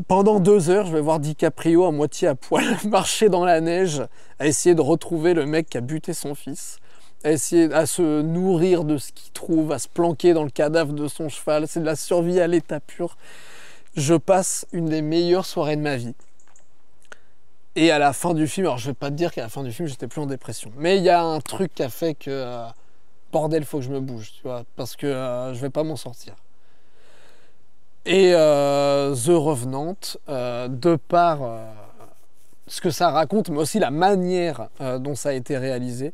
pendant 2 heures, je vais voir DiCaprio à moitié à poil marcher dans la neige, à essayer de retrouver le mec qui a buté son fils. À essayer à se nourrir de ce qu'il trouve, à se planquer dans le cadavre de son cheval. C'est de la survie à l'état pur. Je passe une des meilleures soirées de ma vie. Et à la fin du film, alors je vais pas te dire qu'à la fin du film, j'étais plus en dépression. Mais il y a un truc qui a fait que, bordel, faut que je me bouge, tu vois, parce que je vais pas m'en sortir. Et The Revenant, de par ce que ça raconte, mais aussi la manière dont ça a été réalisé,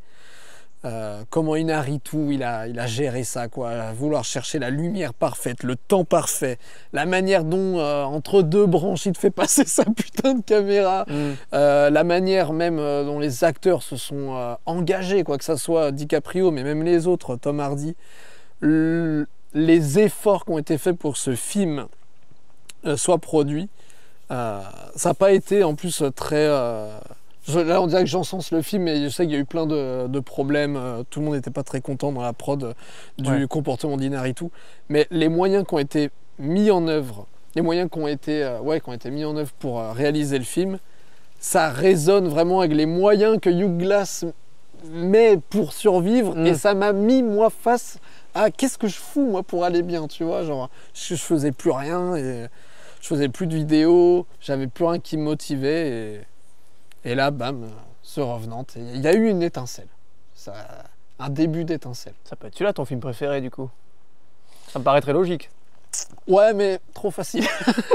comment Inarritu il a géré ça, quoi, à vouloir chercher la lumière parfaite, le temps parfait, la manière dont entre 2 branches il te fait passer sa putain de caméra, la manière même dont les acteurs se sont engagés, quoi que ça soit DiCaprio mais même les autres, Tom Hardy, les efforts qui ont été faits pour que ce film soit produit, ça n'a pas été en plus très... Là, on dirait que j'encense le film, mais je sais qu'il y a eu plein de problèmes. Tout le monde n'était pas très content dans la prod du comportement d'Inarritu. Mais les moyens qui ont été mis en œuvre, les moyens qui ont été mis en œuvre pour réaliser le film, ça résonne vraiment avec les moyens que Hugh Glass met pour survivre. Et ça m'a mis, moi, face à qu'est-ce que je fous, moi, pour aller bien, tu vois. Genre, je faisais plus rien, et je faisais plus de vidéos, j'avais plus rien qui me motivait. Et là, bam, The Revenant. Il y a eu une étincelle. Un début d'étincelle. Ça peut être celui-là ton film préféré du coup. Ça me paraît très logique. Ouais, mais trop facile.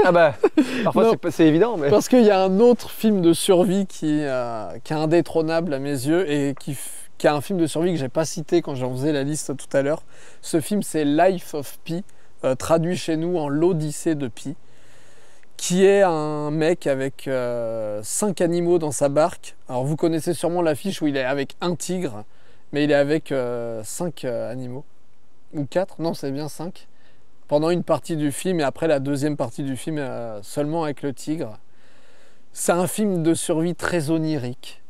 Ah bah, parfois c'est évident. Mais... Parce qu'il y a un autre film de survie qui est indétrônable à mes yeux et qui est un film de survie que j'ai pas cité quand j'en faisais la liste tout à l'heure. Ce film, c'est Life of Pi, traduit chez nous en l'Odyssée de Pi, qui est un mec avec 5 animaux dans sa barque. Alors vous connaissez sûrement l'affiche où il est avec un tigre, mais il est avec 5 animaux. Ou 4, non c'est bien 5. Pendant une partie du film et après la deuxième partie du film seulement avec le tigre. C'est un film de survie très onirique.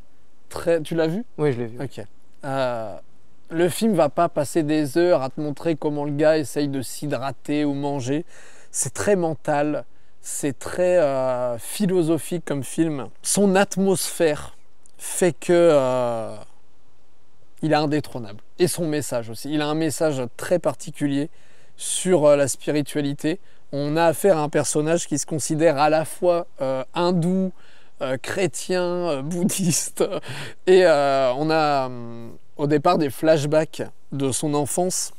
Tu l'as vu ? Oui, je l'ai vu. Ok. Le film va pas passer des heures à te montrer comment le gars essaye de s'hydrater ou manger. C'est très mental. C'est très philosophique comme film. Son atmosphère fait que il est indétrônable. Et son message aussi. Il a un message très particulier sur la spiritualité. On a affaire à un personnage qui se considère à la fois hindou, chrétien, bouddhiste. Et on a au départ des flashbacks de son enfance.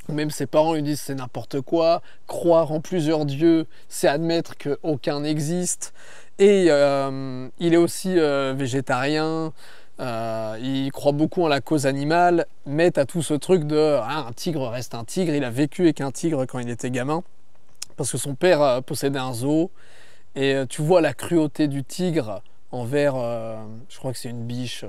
Même ses parents lui disent c'est n'importe quoi, croire en plusieurs dieux, c'est admettre qu'aucun n'existe. Et il est aussi végétarien, il croit beaucoup en la cause animale, mais t'as tout ce truc de un tigre reste un tigre, il a vécu avec un tigre quand il était gamin, parce que son père possédait un zoo, et tu vois la cruauté du tigre envers, je crois que c'est une biche,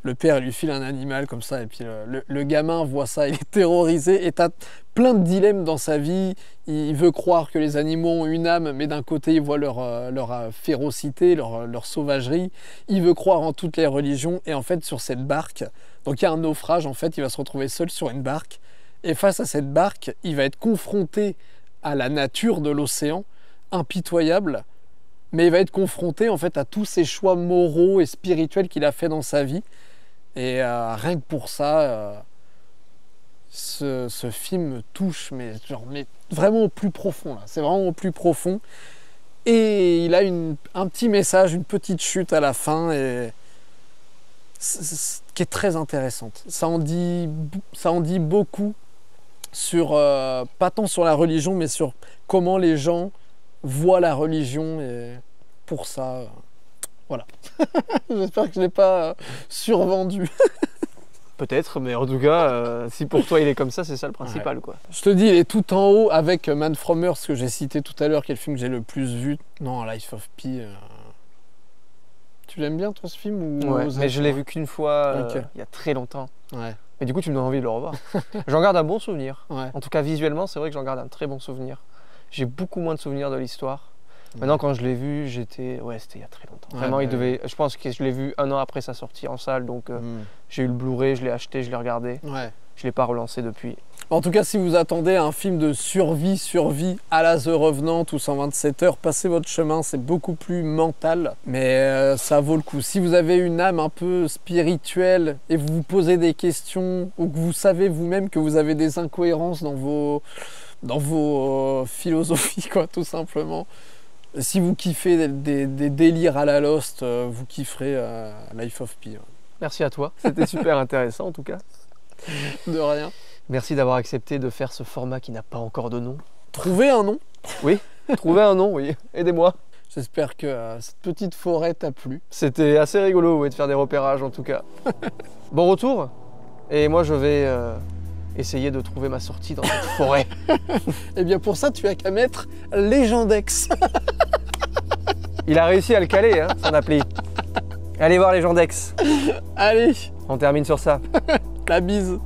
le père lui file un animal comme ça et puis le gamin voit ça, il est terrorisé et t'as plein de dilemmes dans sa vie. Il veut croire que les animaux ont une âme, mais d'un côté il voit leur férocité, leur sauvagerie. Il veut croire en toutes les religions et en fait sur cette barque, donc il y a un naufrage, en fait il va se retrouver seul sur une barque et face à cette barque il va être confronté à la nature de l'océan, impitoyable. Mais il va être confronté en fait à tous ces choix moraux et spirituels qu'il a fait dans sa vie. Et rien que pour ça, ce film me touche, mais vraiment au plus profond. Là. C'est vraiment au plus profond. Et il a un petit message, une petite chute à la fin, et qui est très intéressante. Ça en dit beaucoup sur, pas tant sur la religion, mais sur comment les gens voient la religion et pour ça, voilà. J'espère que je l'ai pas survendu. Peut-être, mais en tout cas, si pour toi il est comme ça, c'est ça le principal, quoi. Je te dis, il est tout en haut avec Man from Earth, que j'ai cité tout à l'heure, qui est le film que j'ai le plus vu. Non, Life of Pi. Tu l'aimes bien, toi, ce film ou... Ouais, mais je l'ai vu qu'une fois, Ok. il y a très longtemps. Ouais. Mais du coup, tu me donnes envie de le revoir. J'en garde un bon souvenir. Ouais. En tout cas, visuellement, c'est vrai que j'en garde un très bon souvenir. J'ai beaucoup moins de souvenirs de l'histoire. Maintenant, quand je l'ai vu, c'était il y a très longtemps. Ouais, Vraiment, bah, il devait... Je pense que je l'ai vu 1 an après sa sortie en salle, donc j'ai eu le Blu-ray, je l'ai acheté, je l'ai regardé. Ouais. Je l'ai pas relancé depuis. En tout cas, si vous attendez un film de survie à la The Revenant ou 127 heures, passez votre chemin, c'est beaucoup plus mental, mais ça vaut le coup. Si vous avez une âme un peu spirituelle et vous vous posez des questions ou que vous savez vous-même que vous avez des incohérences dans vos philosophies, quoi, tout simplement. Si vous kiffez des délires à la Lost, vous kifferez Life of Pi. Ouais. Merci à toi, c'était super intéressant en tout cas. De rien. Merci d'avoir accepté de faire ce format qui n'a pas encore de nom. Trouvez un nom. Oui, trouver un nom, oui, aidez-moi. J'espère que cette petite forêt t'a plu. C'était assez rigolo oui, de faire des repérages en tout cas. Bon retour, et moi je vais essayer de trouver ma sortie dans cette forêt. Et bien pour ça, tu as qu'à mettre Légendex. Il a réussi à le caler, hein, son appli. Allez voir les gens d'Aix. Allez, On termine sur ça. la bise.